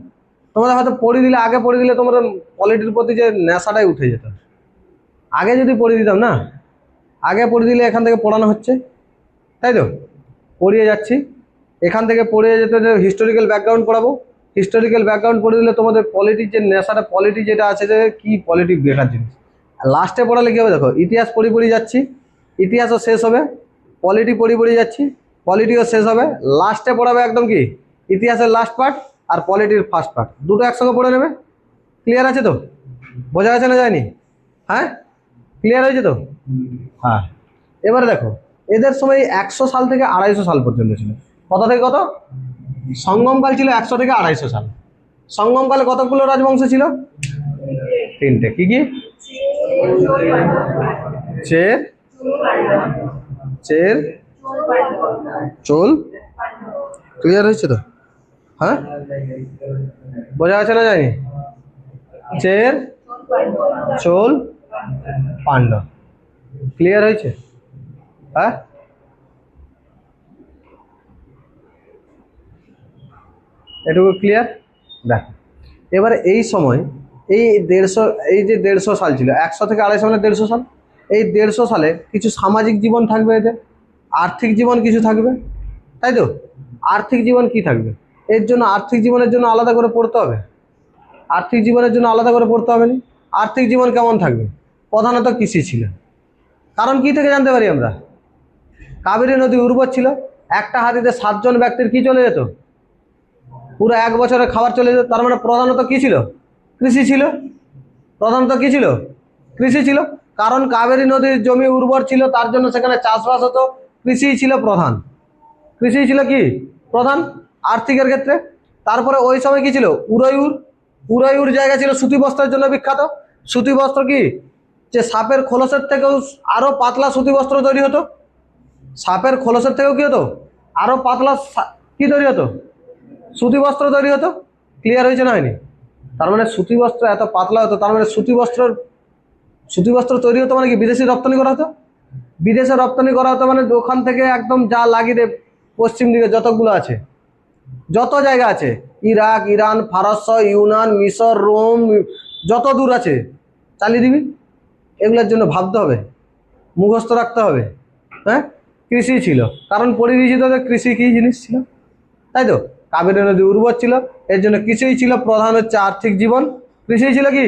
তোমাদের হয়তো পড়ে দিলে, আগে পড়ে দিলে তোমাদের পলিটির প্রতি যে নেশাটাই উঠে যেত। আগে যদি পড়ে দিতাম না, আগে পড়ে দিলে এখান থেকে পড়ানো হচ্ছে, তাই তো? পড়িয়ে যাচ্ছি, এখান থেকে পড়িয়ে যেতে হিস্টোরিক্যাল ব্যাকগ্রাউন্ড পড়াবো, হিস্টোরিক্যাল ব্যাকগ্রাউন্ড পড়ে দিলে তোমাদের পলিটির যে নেশাটা, পলিটি যেটা আছে যে কি পলিটি বেকার জিনিস, লাস্টে পড়ালে কী হবে দেখো, ইতিহাস পড়ি পড়ি যাচ্ছি, ইতিহাসও শেষ হবে, পলিটি পড়ি পড়ি যাচ্ছি, পলিটিও শেষ হবে, লাস্টে পড়াবে একদম কি ইতিহাসের লাস্ট পার্ট আর পলিটির ফার্স্ট পার্ট, দুটো একসঙ্গে পড়ে নেবে। ক্লিয়ার আছে তো? বোঝা গেছে না যায়নি? হ্যাঁ, ক্লিয়ার হয়েছে তো? হ্যাঁ, এবারে দেখো এদের সময় 100 সাল থেকে 250 সাল পর্যন্ত ছিল। কত থেকে কত? সঙ্গমকাল ছিল 100 থেকে 250 সাল। সঙ্গমকালে কতগুলো রাজবংশ ছিল? 3টে। কি কি? চের, চের, চোল। ক্লিয়ার হয়েছে তো? হ্যাঁ, বোঝা গেছে না যায়নি? চের, চোল, পাণ্ডব। ক্লিয়ার হয়েছে? হ্যাঁ, এটুকু ক্লিয়ার? দেখ এবারে এই সময় এই 150, এই যে 150 সাল ছিল, 100 থেকে 250 মানে 150 সাল, এই 150 সালে কিছু সামাজিক জীবন থাকবে, এদের আর্থিক জীবন কিছু থাকবে, তাই তো? আর্থিক জীবন কি থাকবে? এর জন্য আর্থিক জীবনের জন্য আলাদা করে পড়তে হবে, আর্থিক জীবনের জন্য আলাদা করে পড়তে হবে না। আর্থিক জীবন কেমন থাকবে? প্রধানত কৃষি ছিল। কারণ কি থেকে জানতে পারি আমরা? কাবেরী নদী উর্বর ছিল, একটা হাতিতে 7 জন ব্যক্তির কি চলে যেত, পুরো 1 বছরের খাবার চলে যেত। তার মানে প্রধানত কি ছিল? কৃষি ছিল। প্রধানত কি ছিল? কৃষি ছিল। কারণ কাবেরী নদীর জমি উর্বর ছিল, তার জন্য সেখানে চাষবাস হতো, কৃষি ছিল প্রধান, কৃষি ছিল কি প্রধান আর্থিকের ক্ষেত্রে। তারপরে ওই সময় কি ছিল? উরয়ুর, উরয়ুর জায়গা ছিল সুতি বস্ত্রের জন্য বিখ্যাত। সুতি বস্ত্র কি, যে সাপের খোলসের থেকেও আরো পাতলা সুতি বস্ত্র তৈরি হতো, সাপের খোলসের থেকেও কি হতো, আরো পাতলা কি তৈরি হতো, সুতি বস্ত্র তৈরি হতো। ক্লিয়ার হয়েছে না হয়নি? তার মানে সুতি বস্ত্র এত পাতলা হতো, তার মানে সুতি বস্ত্র তৈরি হতো মানে কি বিদেশি রপ্তানি করা হতো, বিদেশে রপ্তানি করা হতো মানে ওখান থেকে একদম যা লাগিয়ে পশ্চিম দিকে যতগুলো আছে, যত জায়গা আছে, ইরাক, ইরান, ফারস্য, ইউনান, মিশর, রোম, যত দূর আছে চালিয়ে দিবি। এগুলোর জন্য ভাবতে হবে, মুখস্থ রাখতে হবে। হ্যাঁ, কৃষি ছিল, কারণ পড়ে দিয়েছি তোদের কৃষি কী জিনিস ছিল, তাই তো? কাবেরী নদী উর্বর ছিল, এর জন্য কৃষিই ছিল প্রধান, হচ্ছে আর্থিক জীবন। কৃষি ছিল কি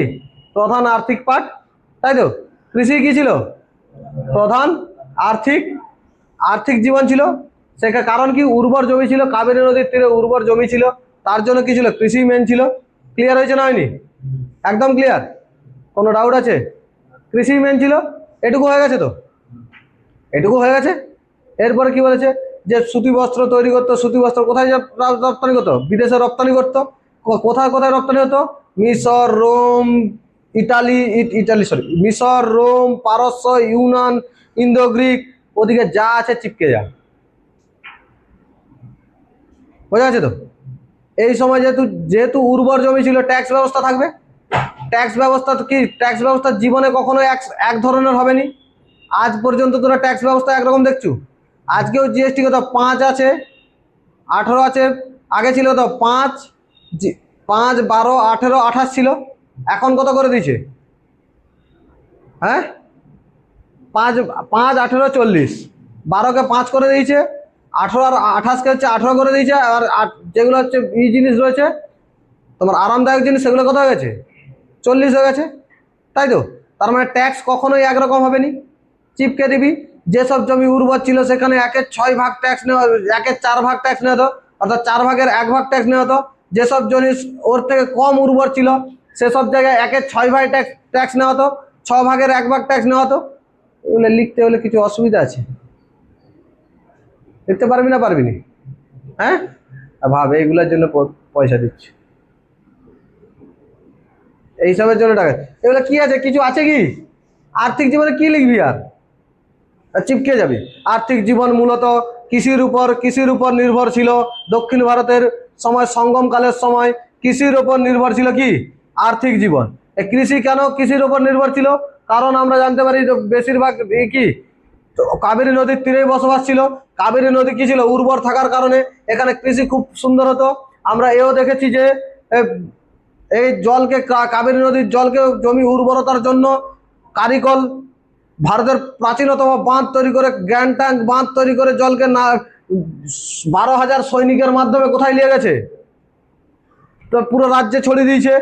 প্রধান আর্থিক পার্ট, তাই তো? কৃষি কি ছিল? প্রধান আর্থিক আর্থিক জীবন ছিল। সেখানে কারণ কি উর্বর জমি ছিল, কাবেরী নদীর তীরে উর্বর জমি ছিল, তার জন্য কি ছিল? কৃষি মেন ছিল। ক্লিয়ার হয়েছে না হয়নি? একদম ক্লিয়ার? কোনো ডাউট আছে? কৃষি মেন ছিল। এটুকু হয়ে গেছে তো? এটুকু হয়ে গেছে। এরপরে কি বলেছে? যে সুতি বস্ত্র তৈরি করতো, সুতি বস্ত্র কোথায় রপ্তানি করতো? বিদেশে রপ্তানি করতো। কোথায় কোথায় রপ্তানি হতো? মিশর, রোম, ইটালি সরি, মিশর, রোম, পারস্য, ইউনান, ইন্দো গ্রিক, ওদিকে যা আছে চিপকে যা। বোঝা আছে তো? এই সময় যেহেতু যেহেতু উর্বর জমি ছিল, ট্যাক্স ব্যবস্থা থাকবে। ট্যাক্স ব্যবস্থা কি, ট্যাক্স ব্যবস্থা জীবনে কখনো এক ধরনের হবে নি। আজ পর্যন্ত তোরা ট্যাক্স ব্যবস্থা একরকম দেখছু। আজকেও জিএসটি কত 5 আছে, 18 আছে, আগে ছিল তো 5, 5, 12, 18, 28 ছিল, এখন কত করে দিয়েছে? হ্যাঁ, 5, 5, 18, 40, 12কে 5 করে দিয়েছে, 18 আর 28কে হচ্ছে 18 করে দিয়েছে, আর যেগুলো হচ্ছে এই জিনিস রয়েছে তোমার আরামদায়ক জিনিস সেগুলো কত হয়ে গেছে? 40 হয়ে গেছে, তাই তো? তার মানে ট্যাক্স কখনোই একরকম হবে নি, চিপকে দিবি। যেসব জমি উর্বর ছিল সেখানে 1/6 ট্যাক্স নেওয়া, 1/4 ট্যাক্স নেওয়া হতো, অর্থাৎ 4/1 ট্যাক্স নেওয়া হতো। যেসব জিনিস ওর থেকে কম উর্বর ছিল সেসব জায়গায় 1/6 ট্যাক্স নেওয়া হতো, 6/1 ট্যাক্স নেওয়া হতো। এগুলো লিখতে হলে কিছু অসুবিধা আছে? লিখতে পারবি না পারবি নি? হ্যাঁ, ভাব এইগুলোর জন্য পয়সা দিচ্ছি, এইসবের জন্য টাকা। এগুলো কি আছে? কিছু আছে কি? আর্থিক জীবনে কি লিখবি আর চিপকে যাবে। আর্থিক জীবন মূলত কৃষির উপর নির্ভর ছিল। দক্ষিণ ভারতের সময়, সঙ্গমকালের সময় কৃষির উপর নির্ভর ছিল কি? আর্থিক জীবন। এই কৃষি কেন কৃষির উপর নির্ভর ছিল? কারণ আমরা জানতে পারি যে বেশিরভাগ কি কাবেরী নদীর তীরেই বসবাস ছিল। কাবেরী নদী কি ছিল? উর্বর থাকার কারণে এখানে কৃষি খুব সুন্দর হতো। আমরা এও দেখেছি যে এই জলকে, কাবেরী নদীর জলকে জমি উর্বরতার জন্য কারিকল ভারতের প্রাচীনতম বাঁধ তৈরি করে, গ্র্যান্ড ট্যাঙ্ক বাঁধ তৈরি করে জলকে না 12,000 সৈনিকের মাধ্যমে কোথায় নিয়ে গেছে? তো পুরো রাজ্যে ছড়িয়ে দিয়েছে,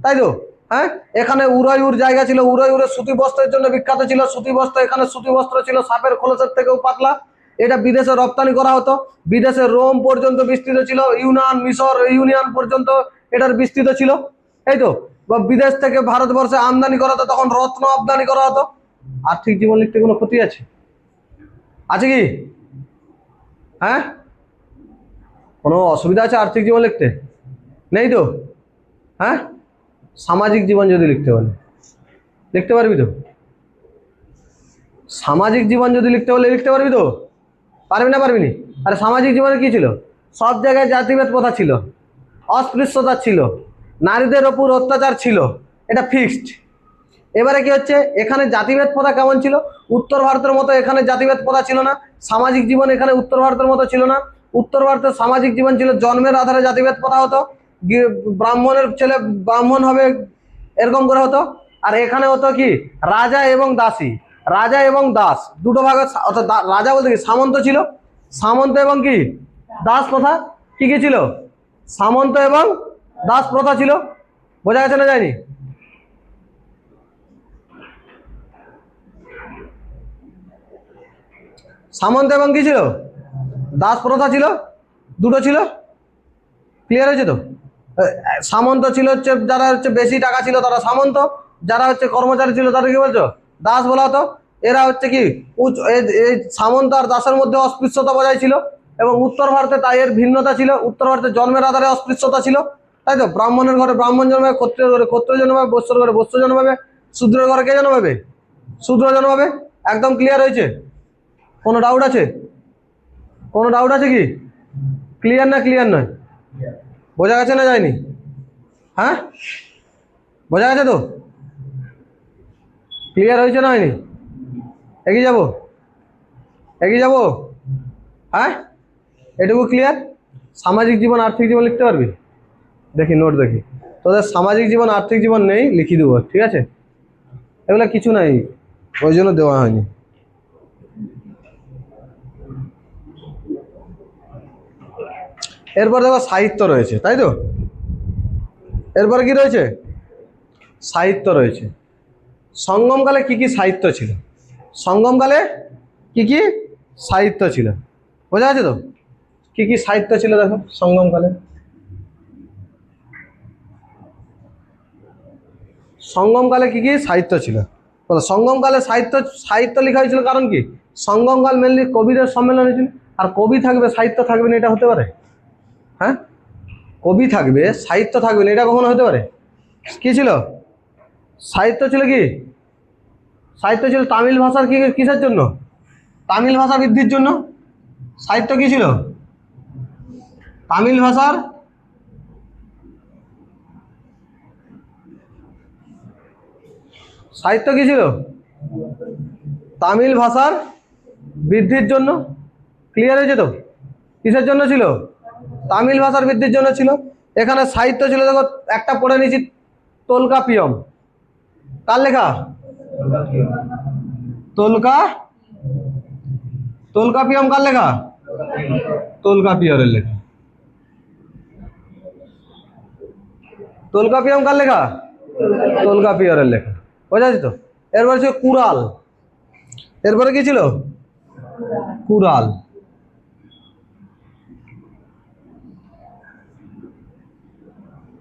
তাই তো? হ্যাঁ, এখানে উদয়পুর জায়গা ছিল, উদয়পুরের সুতি বস্ত্রের জন্য বিখ্যাত ছিল। সুতি বস্ত্র, এখানে সুতি বস্ত্র ছিল সাপের খোলসের থেকেও পাতলা। এটা বিদেশে রপ্তানি করা হতো। বিদেশে রোম পর্যন্ত বিস্তৃত ছিল, ইউনান, মিশর, ইউনিয়ন পর্যন্ত এটার বিস্তৃত ছিল, এই তো। বা বিদেশ থেকে ভারতবর্ষে আমদানি করা হতো, তখন রত্ন আমদানি করা হতো। আর্থিক জীবন লিখতে কোনো ক্ষতি আছে? আছে কি? হ্যাঁ, কোনো অসুবিধা আছে আর্থিক জীবন লিখতে? নেই তো? হ্যাঁ, সামাজিক জীবন যদি লিখতে বলে লিখতে পারবি তো? সামাজিক জীবন যদি লিখতে বলে লিখতে পারবি তো? পারবি না পারবি নি? আরে সামাজিক জীবনে কি ছিল? সব জায়গায় জাতিভেদ প্রথা ছিল, অস্পৃশ্যতা ছিল, নারীদের ওপর অত্যাচার ছিল, এটা ফিক্সড। এবারে কি হচ্ছে, এখানে জাতিভেদ প্রথা কেমন ছিল? উত্তর ভারতের মতো এখানে জাতিভেদ প্রথা ছিল না। সামাজিক জীবন এখানে উত্তর ভারতের মতো ছিল না। উত্তর ভারতের সামাজিক জীবন ছিল জন্মের আধারে জাতিভেদ প্রথা হতো, ব্রাহ্মণের ছেলে ব্রাহ্মণ হবে, এরকম করে হতো। আর এখানে হতো কি, রাজা এবং দাসী, রাজা এবং দাস দুটো ভাগ। অর্থাৎ রাজা বলতে কি, সামন্ত ছিল, সামন্ত এবং কি দাস প্রথা। কি কি ছিল? সামন্ত এবং দাস প্রথা ছিল। বোঝা গেছে না যায়নি? সামন্ত এবং কি ছিল? দাস প্রথা ছিল, দুটো ছিল। ক্লিয়ার হয়েছে তো? সামন্ত ছিল হচ্ছে যারা হচ্ছে বেশি টাকা ছিল তারা সামন্ত, যারা হচ্ছে কর্মচারী ছিল তাদের কি বলছো, দাস বলা হতো। এরা হচ্ছে কি এই সামন্ত আর দাসের মধ্যে অস্পৃশ্যতা বজায় ছিল। এবং উত্তর ভারতে তাই এর ভিন্নতা ছিল। উত্তর ভারতে জন্মের আধারে অস্পৃশ্যতা ছিল, তাই তো? ব্রাহ্মণের ঘরে ব্রাহ্মণ জন্মাবে, ক্ষত্রিয় ঘরে ক্ষত্রিয় জন্মাবে, বৈশ্যর ঘরে বৈশ্য জন্মাবে, শূদ্রের ঘরে কে জন্মাবে? শূদ্র জন্মাবে। একদম ক্লিয়ার হয়েছে? কোনো ডাউট আছে? কোনো ডাউট আছে কি? ক্লিয়ার না ক্লিয়ার নয়? বোঝা গেছে না যায়নি? হ্যাঁ, বোঝা গেছে তো? ক্লিয়ার হয়েছে না হয়নি? এগিয়ে যাবো, এগিয়ে যাবো। হ্যাঁ, এটুকু ক্লিয়ার? সামাজিক জীবন আর্থিক জীবন লিখতে পারবি? দেখি নোট দেখি। তোদের সামাজিক জীবন আর্থিক জীবন নেই, লিখি দেবো, ঠিক আছে? এগুলো কিছু নাই, ওই জন্য দেওয়া হয়নি। এরপর দেখো সাহিত্য রয়েছে, তাই তো? এরপরে কি রয়েছে? সাহিত্য রয়েছে। সঙ্গমকালে কি কি সাহিত্য ছিল? সঙ্গমকালে কি কি সাহিত্য ছিল? বোঝা আছে তো? কি কি সাহিত্য ছিল দেখো সঙ্গমকালে। সঙ্গমকালে কি কি সাহিত্য ছিল? বলো, সঙ্গমকালে সাহিত্য সাহিত্য লেখা হয়েছিল কারণ কি? সঙ্গমকাল মেনলি কবিদের সম্মেলন হয়েছিল। আর কবি থাকবে সাহিত্য থাকবে না, এটা হতে পারে? হ্যাঁ, কবি থাকবে সাহিত্য থাকবে না, এটা কখনো হতে পারে? কি ছিল? সাহিত্য ছিল কি? সাহিত্য ছিল তামিল ভাষার কি কিসের জন্য? তামিল ভাষা বৃদ্ধির জন্য। সাহিত্য কি ছিল? তামিল ভাষার সাহিত্য কি ছিল? তামিল ভাষার বৃদ্ধির জন্য। ক্লিয়ার হয়েছে তো? কিসের জন্য ছিল? তামিল ভাষার বৃদ্ধির জন্য ছিল। এখানে সাহিত্য ছিল, দেখো একটা পড়ে নিয়েছি, তোলকাপিয়ম। কার লেখা? তোলকা তোলকাপিয়ম কার লেখা? তোলকাপিয়রের লেখা। তোলকাপিয়ম কার লেখা? তোলকাপিয়রের লেখা। বোঝা যাচ্ছে তো? এরপরে ছিল কুরাল। এরপরে কি ছিল? কুরাল।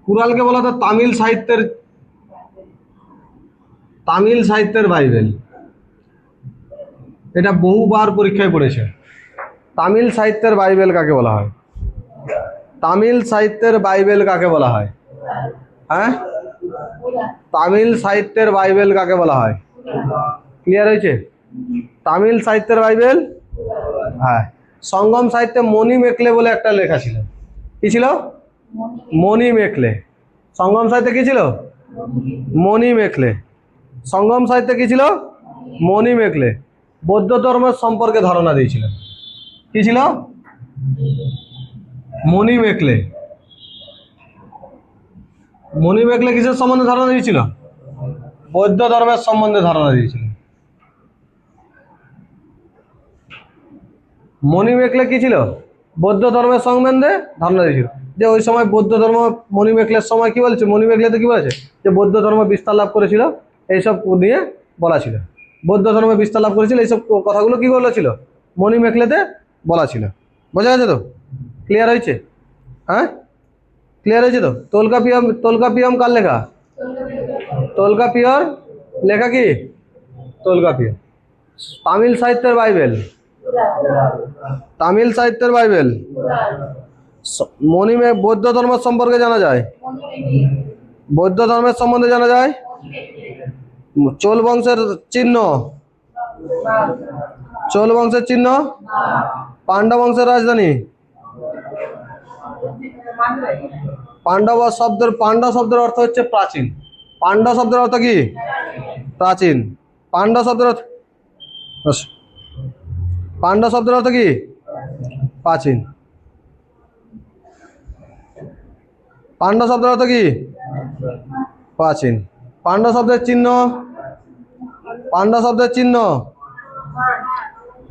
কুরালকে বলা হতো তামিল সাহিত্যের বাইবেল। এটা বহুবার পরীক্ষায় পড়েছে। তামিল সাহিত্যের বাইবেল কাকে বলা হয়? তামিল সাহিত্যের বাইবেল কাকে বলা হয়? হ্যাঁ, তামিল সাহিত্যের বাইবেল কাকে বলা হয়? ক্লিয়ার হয়েছে? তামিল সাহিত্যের বাইবেল। হ্যাঁ, সঙ্গম সাহিত্যে মণি মেকলে বলে একটা লেখা ছিল। কি ছিল? মণি মেকলে। সঙ্গম সাহিত্যে কি ছিল? মণি মেকলে। সঙ্গম সাহিত্যে কি ছিল? মণি মেকলে বৌদ্ধ ধর্মের সম্পর্কে ধারণা দিয়েছিলেন। কি ছিল? মণি মেকলে। মণি মেকলে কিসের সম্বন্ধে ধারণা দিয়েছিল? বৌদ্ধ ধর্মের সম্বন্ধে ধারণা দিয়েছিল। মণি মেকলে কি ছিল? বৌদ্ধ ধর্মের সম্বন্ধে ধারণা দিয়েছিল। যে ওই সময় বৌদ্ধ ধর্ম, মণি মেকলের সময় কি বলছে? মণি মেকলেতে কি বলেছে? যে বৌদ্ধ ধর্ম বিস্তার লাভ করেছিল, এইসব নিয়ে বলা ছিল। বৌদ্ধ ধর্মে বিস্তার লাভ করেছিল, এইসব কথাগুলো কি বলেছিল? মণি মেকলেতে বলা ছিল। বোঝা গেছে তো? ক্লিয়ার হয়েছে? হ্যাঁ, ক্লিয়ার হয়েছে তো? তোলকাপিয়ম কার লেখা? তোলকাপিয়র লেখা কি? তোলকাপিয়র। তামিল সাহিত্যের বাইবেল। তামিল সাহিত্যের বাইবেল। বৌদ্ধ ধর্ম সম্পর্কে জানা যায়। বৌদ্ধ ধর্মের সম্বন্ধে জানা যায়। চোল বংশের চিহ্ন। চোল বংশের চিহ্ন। পাণ্ডব বংশের রাজধানী। পাণ্ডব শব্দের অর্থ হচ্ছে প্রাচীন। পাণ্ডব শব্দের অর্থ কি? প্রাচীন। পাণ্ডব শব্দের অর্থ কি? প্রাচীন। পাণ্ডব শব্দের অর্থ কি? প্রাচীন। পাণ্ডব শব্দের চিহ্ন। পাণ্ডব শব্দের চিহ্ন।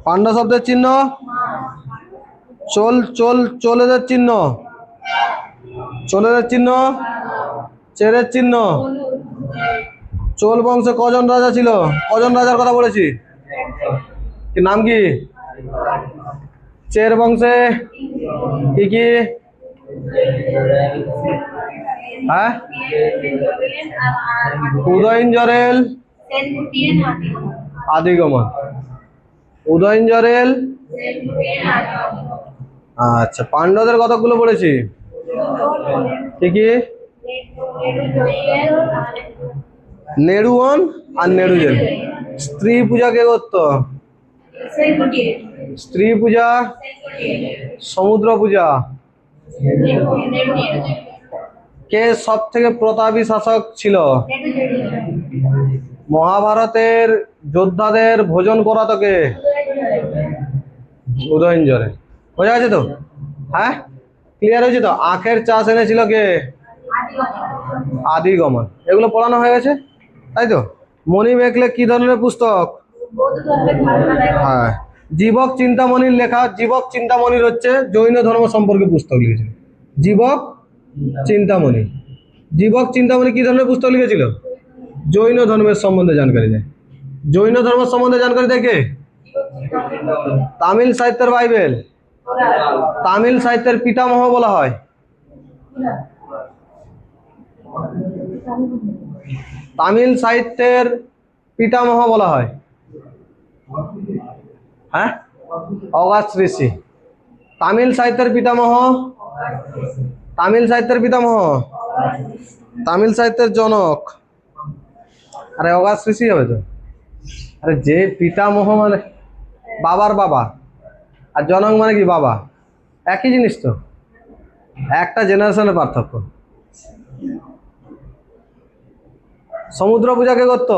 পাণ্ডব শব্দের চিহ্ন। চোলেদের চিহ্ন। চোলেদের চিহ্ন। চেরের চিহ্ন। চোল বংশে কজন রাজা ছিল? কজন রাজার কথা বলেছি? নাম কি? চের বংশে কি কি? হ্যাঁ, উদয়নজরেল, আদিগমন। উদয়নজরেল। আচ্ছা, পাণ্ডবদের কতগুলো পড়েছি? কি কি? নেড়ুয়ন আর নেড়ুজেল। স্ত্রী পূজা কে করতো? স্ত্রী পূজা, সমুদ্র পূজা। কে সব থেকে প্রতাপী শাসক ছিল? মহাভারতের যোদ্ধাদের ভোজন করাতো কে? উদয়নজরে। বোঝা গেছে তো? হ্যাঁ, ক্লিয়ার হয়েছে তো? আখের চাষ এনেছিল কে? আদিগমন। এগুলো পড়ানো হয়ে গেছে, তাই তো? মণি মেকলে কি ধরনের পুস্তক? হ্যাঁ, জীবক চিন্তামণির লেখা। জীবক চিন্তামণির হচ্ছে জৈন ধর্ম সম্পর্কে পুস্তক লিখেছিল। জীবক চিন্তামণি। জীবক চিন্তামণি কি ধরনের পুস্তক লিখেছিল? জৈন ধর্মের সম্বন্ধে জানকারি দেয়। জৈন ধর্ম সম্বন্ধে জানকারি দেয় কে? তামিল সাহিত্যের বাইবেল। তামিল সাহিত্যের পিতামহ বলা হয়। তামিল সাহিত্যের পিতামহ বলা হয়। হ্যাঁ, অগাস্ট ঋষি। তামিল সাহিত্যের পিতামহ। তামিল সাহিত্যের পিতামহ। তামিল সাহিত্যের জনক। আরে অগাস্ট ঋষি হবে তো? আরে যে পিতামহ মানে বাবার বাবা, আর জনক মানে কি বাবা, একই জিনিস তো, একটা জেনারেশনের পার্থক্য। সমুদ্র পূজা কে করতো?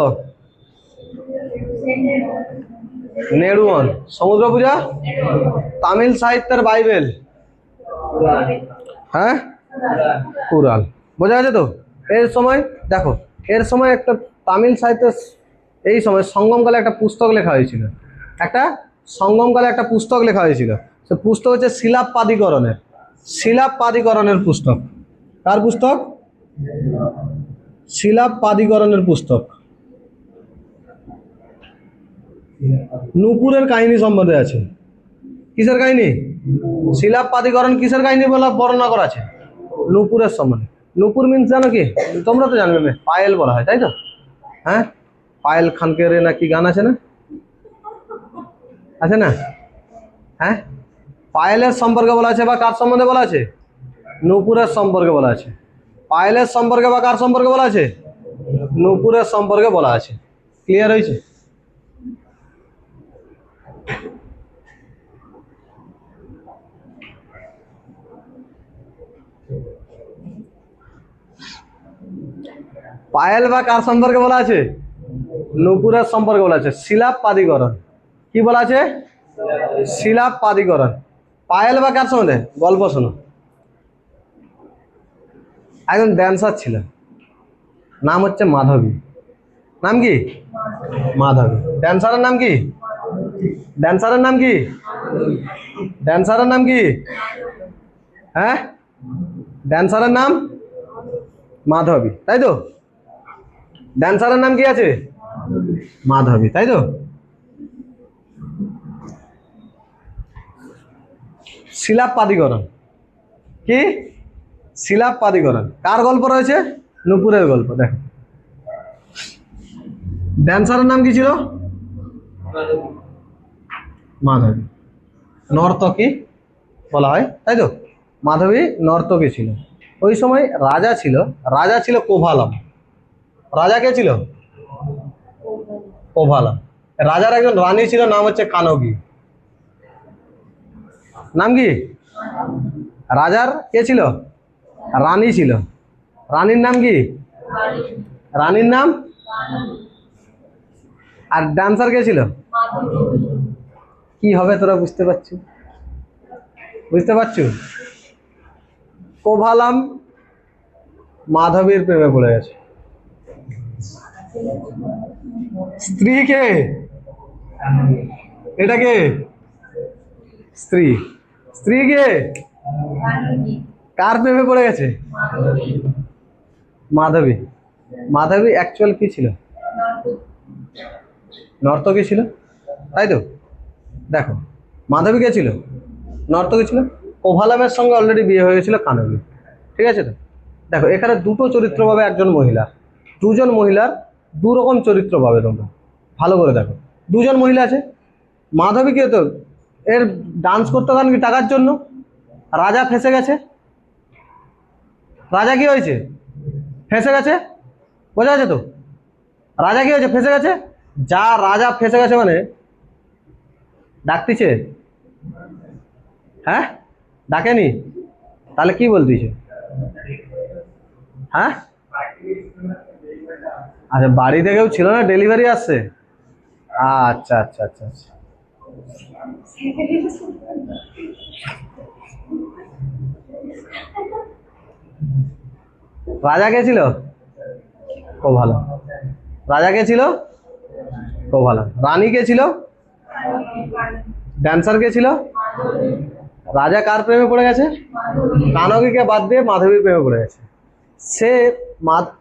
নেড়ুয়ন। সমুদ্র পূজা তামিল সাহিত্যের বাইবেল। হ্যাঁ, কুরাল। বোঝা গেছে তো? এর সময় দেখো, এর সময় একটা তামিল সাহিত্যের এই সময় সঙ্গমকালে একটা পুস্তক লেখা হয়েছিল। একটা সঙ্গমকালে একটা পুস্তক লেখা হয়েছিল। সে পুস্তক হচ্ছে শিলাপ্পাদিকরণের। শিলাপ্পাদিকরণের পুস্তক। কার পুস্তক? শিলাপাদিকরণের পুস্তক। নূপুরের কাহিনী সম্বন্ধে আছে। কিসের কাহিনী? শিলাপাদিকরণ কিসের কাহিনী বর্ণনা করা আছে? নূপুরের সম্বন্ধে। নূপুর মিন্স জানো কি? তোমরা তো জানবে না, পায়েল বলা হয়, তাই তো? হ্যাঁ, পায়েল খানকে না কি গান আছে না, আছে না? হ্যাঁ, পায়েলের সম্পর্কে বলা আছে বা কার সম্বন্ধে বলা আছে? নূপুরের সম্পর্কে বলা আছে। পায়েলের সম্পর্কে বা কার সম্পর্কে বলা আছে? নূপুরের সম্পর্কে বলা আছে। ক্লিয়ার হয়েছে? পায়েল বা কার সম্পর্কে বলা আছে? নূপুরের সম্পর্কে বলা আছে। শিলাপাদিকরণ কি বলা আছে? শিলাপাদিকরণ। পায়েল বা কার সম্বন্ধে? গল্প শোনো। একজন ড্যান্সার ছিল, নাম হচ্ছে মাধবী। নাম কি? মাধবী। ড্যান্সারের নাম কি? ড্যান্সারের নাম কি? ড্যান্সারের নাম কি? হ্যাঁ, ড্যান্সারের নাম মাধবী, তাই তো? ড্যান্সারের নাম কি আছে? মাধবী, তাই তো? শিলাপাদিকরণ কি? শিলাপাদিকরণ কার গল্প রয়েছে? নূপুরের গল্প। দেখো, ড্যান্সারের নাম কি ছিল? মাধবী। নর্তকী বলা হয়, তাই তো? মাধবী নর্তকী ছিল। ওই সময় রাজা ছিল, রাজা ছিল কোভালম। রাজা কে ছিল? কোভালম। রাজার একজন রানী ছিল, নাম হচ্ছে কানগী। নাম কি? রাজার কে ছিল? রানী ছিল। রানীর নাম কি? রানীর নাম। আর ডান্সার কে ছিল? কি হবে তোরা বুঝতে পারছো? বুঝতে পারছো? কোভালাম মাধবীর প্রেমে পড়ে গেছে। স্ত্রী কে? এটা কে? স্ত্রী। স্ত্রী কে? কার প্রেমে পড়ে গেছে? মাধবী। মাধবী অ্যাকচুয়াল কি ছিল? নর্তকী ছিল, তাই তো? দেখো, মাধবী কে ছিল? নর্তকী ছিল। কোভালামের সঙ্গে অলরেডি বিয়ে হয়ে গেছিল কানবী, ঠিক আছে তো? দেখো, এখানে দুটো চরিত্র পাবে একজন মহিলা। দুজন মহিলার দু রকম চরিত্র পাবে তোমরা, ভালো করে দেখো। দুজন মহিলা আছে। মাধবী কে? তো এর ডান্স করতে কারণ কি? টাকার জন্য। রাজা ফেঁসে গেছে। রাজা কি হয়েছে? ফেঁসে গেছে। বোঝা গেছে তো? রাজা কি হয়েছে? ফেঁসে গেছে। যা রাজা ফেঁসে গেছে মানে ডাকতিছে? হ্যাঁ, ডাকেনি? তাহলে কি বলতিছে? হ্যাঁ, আচ্ছা, বাড়ি থেকেও ছিল না, ডেলিভারি আসছে। আচ্ছা আচ্ছা আচ্ছা আচ্ছা। রাজা কে ছিল? কোভালম। রাজা কে ছিল? কোভালম। রানী কে ছিল? ড্যান্সার কে ছিল? রাজা কার প্রেমে পড়ে গেছে? কানকীকে বাদ দিয়ে মাধবীর প্রেমে পড়ে গেছে। সে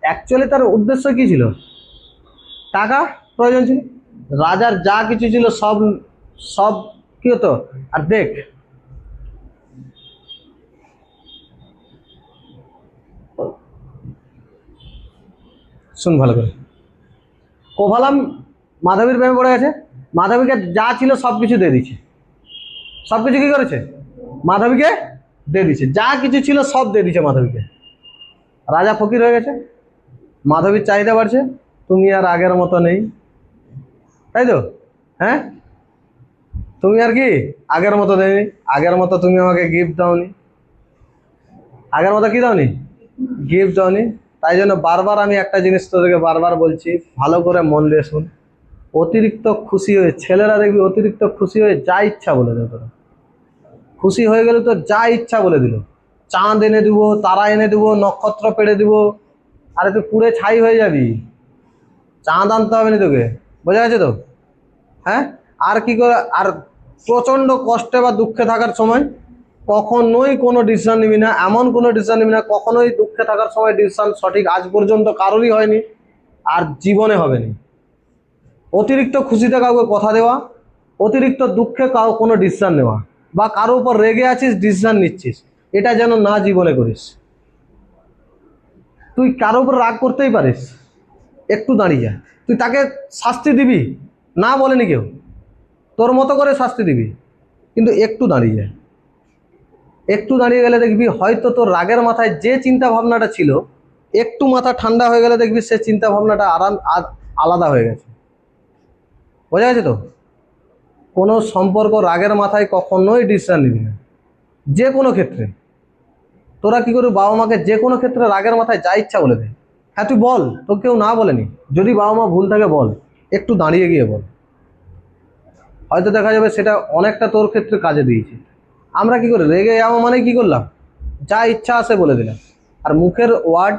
অ্যাকচুয়ালি তার উদ্দেশ্য কি ছিল? টাকা প্রয়োজন ছিল। রাজার যা কিছু ছিল সব সব কি হতো? আর দেখ, শুন ভালো করে। কোভালাম মাধবীর প্রেমে পড়ে গেছে। মাধবীকে যা ছিল সবকিছু দিয়ে দিচ্ছে। সবকিছু কি করেছে? মাধবীকে দিয়ে দিচ্ছে। যা কিছু ছিল সব দিয়ে দিচ্ছে মাধবীকে। রাজা ফকির হয়ে গেছে। মাধবীর চাহিদা বাড়ছে। তুমি আর আগের মতো নেই, তাই তো? হ্যাঁ, তুমি আর কি আগের মতো দেয়নি। আগের মতো তুমি আমাকে গিফট দাওনি। আগের মতো কি দাওনি? গিফট দাওনি। তাই জন্য বারবার আমি একটা জিনিস তোদেরকে বারবার বলছি, ভালো করে মন দিয়ে শুন। অতিরিক্ত খুশি হয়ে ছেলেরা দেখবি, অতিরিক্ত খুশি হয়ে যা ইচ্ছা বলে দেবে। তোরা খুশি হয়ে গেলে তো যা ইচ্ছা বলে দিল। চাঁদ এনে দিব, তারা এনে দিব, নক্ষত্র পেড়ে দিব। আরে তুই পুড়ে ছাই হয়ে যাবি। চাঁদ আনতে হবে না তোকে। বোঝা গেছে তো? হ্যাঁ, আর কি করে? আর প্রচন্ড কষ্টে বা দুঃখে থাকার সময় কখনোই কোনো ডিসিশন নিবি না, এমন কোনো ডিসিশন নিবি না, কখনোই দুঃখে থাকার সময় ডিসিশন সঠিক আজ পর্যন্ত কারোরই হয়নি, আর জীবনে হবে না। অতিরিক্ত খুশিতে কাউকে কথা দেওয়া, অতিরিক্ত দুঃখে কোনো ডিসিশন নেওয়া, বা কারো উপর রেগে আছিস ডিসিশন নিচ্ছিস, এটা যেন না জীবনে করিস। তুই কারো উপর রাগ করতেই পারিস, একটু দাঁড়িয়ে যা। তুই তাকে শাস্তি দিবি না বলেনি কেউ, তোর মতো করে শাস্তি দিবি, কিন্তু একটু দাঁড়িয়ে যা। একটু দাঁড়িয়ে গেলে দেখবি হয়তো তোর রাগের মাথায় যে চিন্তা ভাবনাটা ছিল, একটু মাথা ঠান্ডা হয়ে গেলে দেখবি সে চিন্তা ভাবনাটা আলাদা হয়ে গেছে। বোঝা গেছে তো? কোনো সম্পর্ক রাগের মাথায় কখনোই ডিসিশন নিবি না, যে কোনো ক্ষেত্রে। তোরা কি করে বাবা মাকে যে কোনো ক্ষেত্রে রাগের মাথায় যা ইচ্ছা বলে দে। হ্যাঁ তুই বল, তো কেউ না বলেনি, যদি বাবা মা ভুল থাকে বল, একটু দাঁড়িয়ে গিয়ে বল, হয়তো দেখা যাবে সেটা অনেকটা তোর ক্ষেত্রে কাজে দিয়েছে। আমরা কি করে রেগে যাওয়া মানে কি করলাম, যা ইচ্ছা আসে বলে দিলাম। আর মুখের ওয়ার্ড,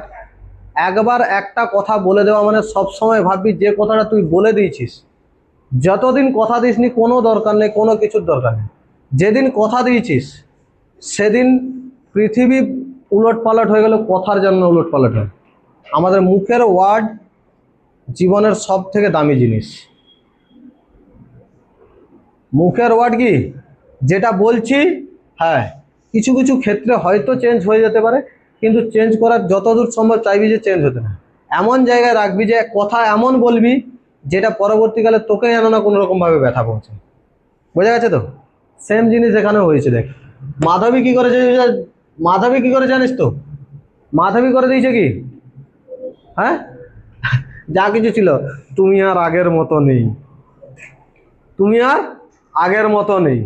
একবার একটা কথা বলে দেওয়া মানে সব সময় ভাববি যে কথাটা তুই বলে দিয়েছিস, যতদিন কথা দিসনি কোনো দরকার নেই, কোনো কিছুর দরকার নেই। যেদিন কথা দিয়েছিস সেদিন পৃথিবী উলট পালট হয়ে গেল, কথার জন্য উলট পালট হয়। আমাদের মুখের ওয়ার্ড জীবনের সব থেকে দামি জিনিস। মুখের ওয়ার্ড কি, যেটা বলছি, হ্যাঁ কিছু কিছু ক্ষেত্রে হয়তো চেঞ্জ হয়ে যেতে পারে, কিন্তু চেঞ্জ করার যতদূর সম্ভব চাইবি যে চেঞ্জ হতে না। এমন জায়গায় রাখবি যে কথা এমন বলবি যেটা পরবর্তীকালে তোকে যেন না কোনো রকমভাবে ব্যথা পৌঁছে। বোঝা গেছে তো? সেম জিনিস এখানেও হয়েছে। দেখ মাধবী কি করেছে, মাধবী কি করে জানিস তো? মাধবী করে দিয়েছে কি, হ্যাঁ যা কিছু ছিল, তুমি আর আগের মতো নেই, তুমি আর আগের মতো নেই।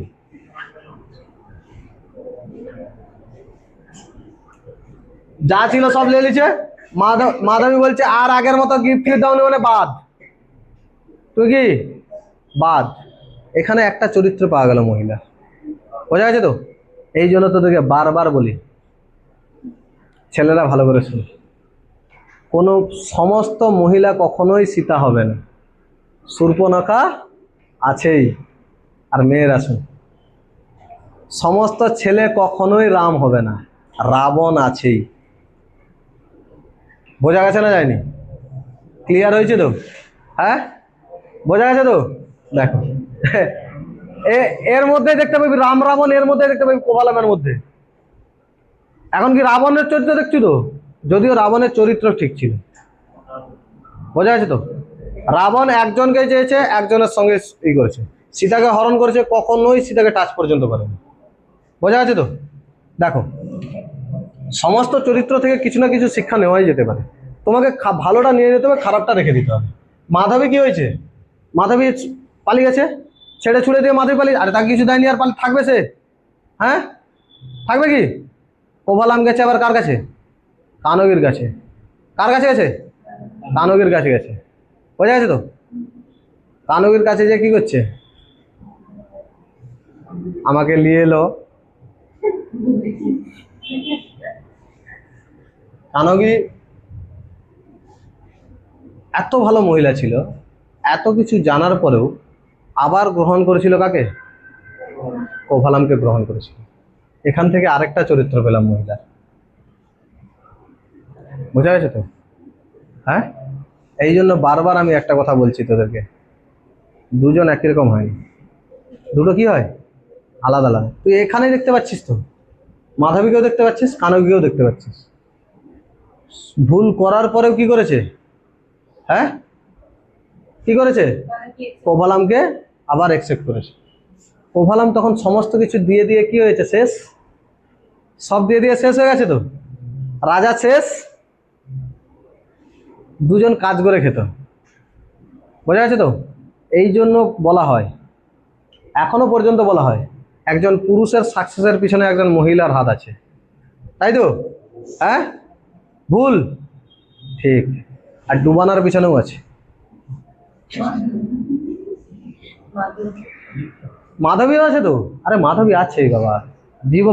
যা ছিল সব নিয়ে নিছে। মাধবী বলছে আর আগের মতো গিফট ফিফট দাও মানে বাদ, তুই কি বাদ। এখানে একটা চরিত্র পাওয়া গেল মহিলা। বোঝা গেছে তো? এই জন্য তোদেরকে বারবার বলি, ছেলেরা ভালো করে শুন, কোনো সমস্ত মহিলা কখনোই সীতা হবে না, শূর্পণখা আছেই। আর মেয়েরা শুন, সমস্ত ছেলে কখনোই রাম হবে না, রাবণ আছেই। বোঝা গেছে না যায়নি? ক্লিয়ার হয়েছে তো? হ্যাঁ বোঝা গেছে তো? দেখো এর মধ্যে দেখতে পাবি রাম রাবণ, এর মধ্যে দেখতে পাবি কোভালামের মধ্যে। এখন কি রাবণের চরিত্র দেখছি তো, যদিও রাবণের চরিত্র ঠিক ছিল। বোঝা গেছে তো? রাবণ একজনকে চেয়েছে, একজনের সঙ্গে ই করেছে, সীতাকে হরণ করেছে, কখনোই সীতাকে টাচ পর্যন্ত করেনি। বোঝা গেছে তো? দেখো সমস্ত চরিত্র থেকে কিছু না কিছু শিক্ষা নেওয়াই যেতে পারে। তোমাকে ভালোটা নিয়ে যেতে হবে, খারাপটা রেখে দিতে হবে। মাধবী কি হয়েছে, মাধবী পালিয়ে গেছে, ছেড়ে ছুড়ে দিয়ে মাধবী পালিয়ে, আরে তাকে কিছু দেয়নি আর থাকবে সে? হ্যাঁ থাকবে কি? কোভালাম গেছে আবার কার কাছে, কানগির কাছে। কার কাছে গেছে? কানগির কাছে গেছে। বোঝা গেছে তো? কানগির কাছে যে কি করছে, আমাকে নিয়ে এলো। কানগি এত ভালো মহিলা ছিল, এত কিছু জানার পরেও আবার গ্রহণ করেছিল কাকে? কোভালামকে গ্রহণ করেছিল। এখান থেকে আরেকটা চরিত্র পেলাম মহিলা। বোঝা গেছে তো? হ্যাঁ এই জন্য বারবার আমি একটা কথা বলছি তোদেরকে, দুজন একই রকম হয়নি, দুটো কি হয় আলাদা আলাদা। তুই এখানেই দেখতে পাচ্ছিস তো, মাধবীকেও দেখতে পাচ্ছিস, কানগীকেও দেখতে পাচ্ছিস। ভুল করার পরেও কি করেছে, হ্যাঁ কি করেছে? কোভালামকে আবার অ্যাকসেপ্ট করেছে। কোভালাম তখন সমস্ত কিছু দিয়ে দিয়ে কি হয়েছে, শেষ, সব দিয়ে দিয়ে শেষ হয়ে গেছে তো, রাজা শেষ, দুজন কাজ করে খেত। বোঝা গেছে তো? এই জন্য বলা হয়, এখনো পর্যন্ত বলা হয়, একজন পুরুষের সাকসেসের পিছনে একজন মহিলার হাত আছে, তাই তো? হ্যাঁ ভুল ঠিক, আর ডুবানোর পিছনেও আছে। মাধবী আছে তো, আরে মাধবী আছে বাবা,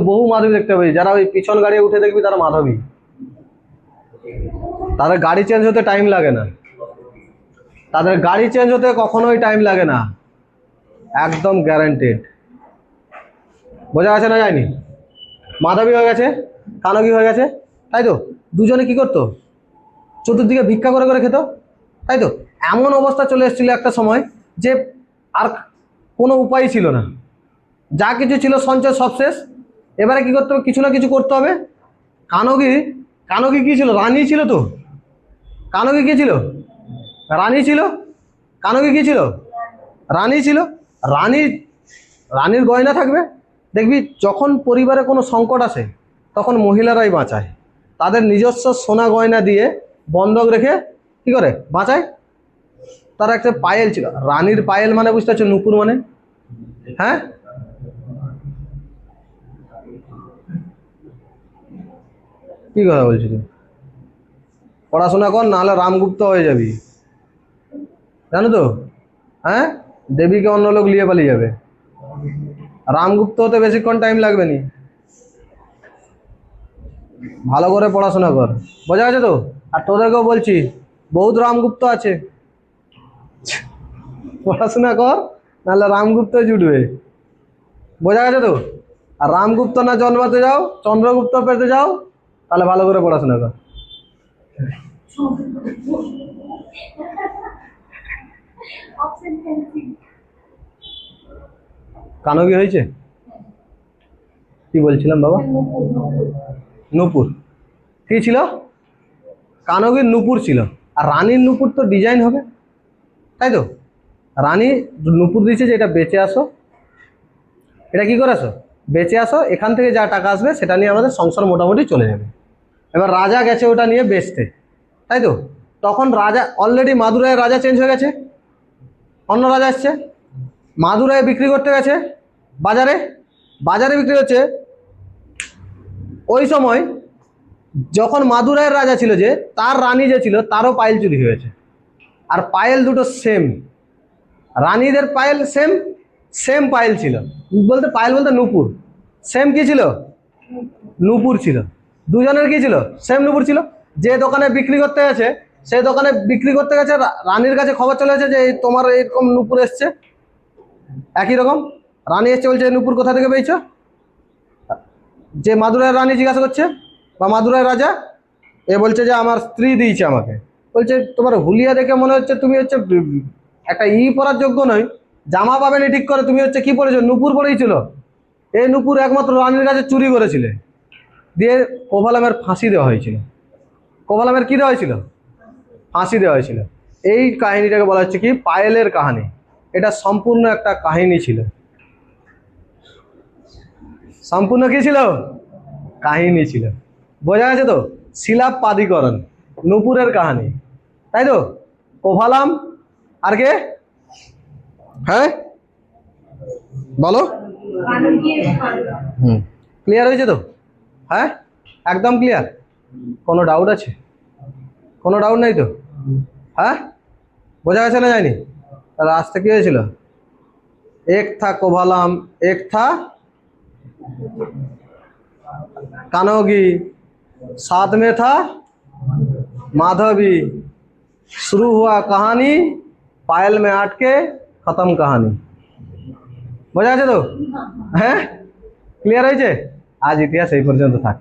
বহু মাধবী দেখতে পাবি, যারা ওই পিছন গাড়ি উঠে দেখবি তারা মাধবী, তাদের গাড়ি চেঞ্জ হতে টাইম লাগে না, তাদের গাড়ি চেঞ্জ হতে কখনোই টাইম লাগে না, একদম গ্যারান্টেড। বোঝা গেছে না যায়নি? মাধবী হয়ে গেছে, কানগী হয়ে গেছে, তাই তো? দুজনে কি করতো? চতুর্দিকে ভিক্ষা করে করে খেত, তাই তো? এমন অবস্থা চলে এসেছিল একটা সময় যে আর কোনো উপায় ছিল না, যা কিছু ছিল সঞ্চয় সব শেষ। এবারে কি করতে হবে? কিছু না কিছু করতে হবে। কানগী কানগী কি ছিল? রানী ছিল তো। কানগী কি ছিল? রানী ছিল। কানগী কি ছিল? রানী ছিল। রানীর রানীর গয়না থাকবে। দেখবি যখন পরিবারে কোনো সংকট আসে তখন মহিলারাই বাঁচায়, তাদের নিজস্ব সোনা গয়না দিয়ে বন্ধক রেখে কি করে বাঁচায়। তার একটা পায়েল ছিল, রানীর পায়েল মানে বুঝতে পারছো? নুপুর মানে, হ্যাঁ কি কথা বলছি তুই? পড়াশোনা কর, নাহলে রামগুপ্ত হয়ে যাবি, জানো তো? হ্যাঁ, দেবীকে অন্য লোক নিয়ে পালিয়ে যাবে। রামগুপ্ত হতে বেশিক্ষণ টাইম লাগবে নি। ভালো করে পড়াশোনা কর, বোঝা গেছে তো? আর তোদেরকেও বলছি, বহুত রামগুপ্ত আছে, পড়াশোনা কর, নাহলে রামগুপ্ত জুটবে, বোঝা গেছে তো? আর রামগুপ্ত না জন্মাতে যাও, চন্দ্রগুপ্ত পেতে যাও, তাহলে ভালো করে পড়াশোনা কর। কানগী হয়েছে? কি বলছিলাম বাবা? নূপুর কি ছিল? কানগীর নূপুর ছিল। আর রানীর নূপুর তো ডিজাইন হবে, তাই তো? রানী নূপুর দিয়েছে যে এটা বেঁচে আসো, এটা কি করে আসো? বেঁচে আসো, এখান থেকে যা টাকা আসবে সেটা নিয়ে আমাদের সংসার মোটামুটি চলে যাবে। এবার রাজা গেছে ওটা নিয়ে বেচতে, তাই তো? তখন রাজা অলরেডি মাদুরাইয়ের রাজা চেঞ্জ হয়ে গেছে, অন্য রাজা এসছে, মাদুরাই বিক্রি করতে গেছে বাজারে, বাজারে বিক্রি হচ্ছে। ওই সময় যখন মাদুরাইয়ের রাজা ছিল, যে তার রানী যে ছিল তারও পায়েল চুরি হয়েছে। আর পায়েল দুটো সেম, রানীদের পায়েল সেম, সেম পায়েল ছিল, বলতে পায়েল বলতে নূপুর, সেম কি ছিল? নূপুর ছিল। দুজনের কি ছিল? সেম নূপুর ছিল। যে দোকানে বিক্রি করতে গেছে, সেই দোকানে বিক্রি করতে গেছে, রানীর কাছে খবর চলে গেছে যে এই তোমার এরকম নূপুর এসছে, একই রকম। রানী এসছে, বলছে নূপুর কোথা থেকে পেয়েছো? যে মাদুরাইয়ের রানী জিজ্ঞাসা করছে, বা মাদুরাইয়ের রাজা, এ বলছে যে আমার স্ত্রী দিয়েছে আমাকে। বলছে তোমার হুলিয়া দেখে মনে হচ্ছে তুমি হচ্ছে একটা পরার যোগ্য নয়, জামা পাবেনি ঠিক করে, তুমি হচ্ছে কি পরেছো? নূপুর পরেইছিল। এই নূপুর একমাত্র রানীর কাছে চুরি করেছিলে। দিয়ে কোভালামের ফাঁসি দেওয়া হয়েছিল। কোভালামের কি দেওয়া হয়েছিল? ফাঁসি দেওয়া হয়েছিল। এই কাহিনীটাকে বলা হচ্ছে কি পায়েলের কাহিনী। এটা সম্পূর্ণ একটা কাহিনী ছিল, সম্পূর্ণ কি ছিল? কাহিনী ছিল, বোঝা গেছে তো? শিলাপ পাদিকরণ, নূপুরের কাহিনী, তাই তো? কোভালাম আর কে? হ্যাঁ বলো। হুম, ক্লিয়ার হয়েছে তো? হ্যাঁ, একদম ক্লিয়ার। কোনো ডাউট আছে? কোনো ডাউট নেই তো? হ্যাঁ, বোঝা গেছে না যায়নি? তাহলে আজকে কি হয়েছিল? এক থা কোভালাম, এক থা कानोगी, साथ में था माधवी, शुरू हुआ कहानी, पायल में अटके खत्म कहानी। বোঝা গেছে তো? হ্যাঁ, ক্লিয়ার হয়েছে? আজ ইতিহাস এই পর্যন্ত থাক।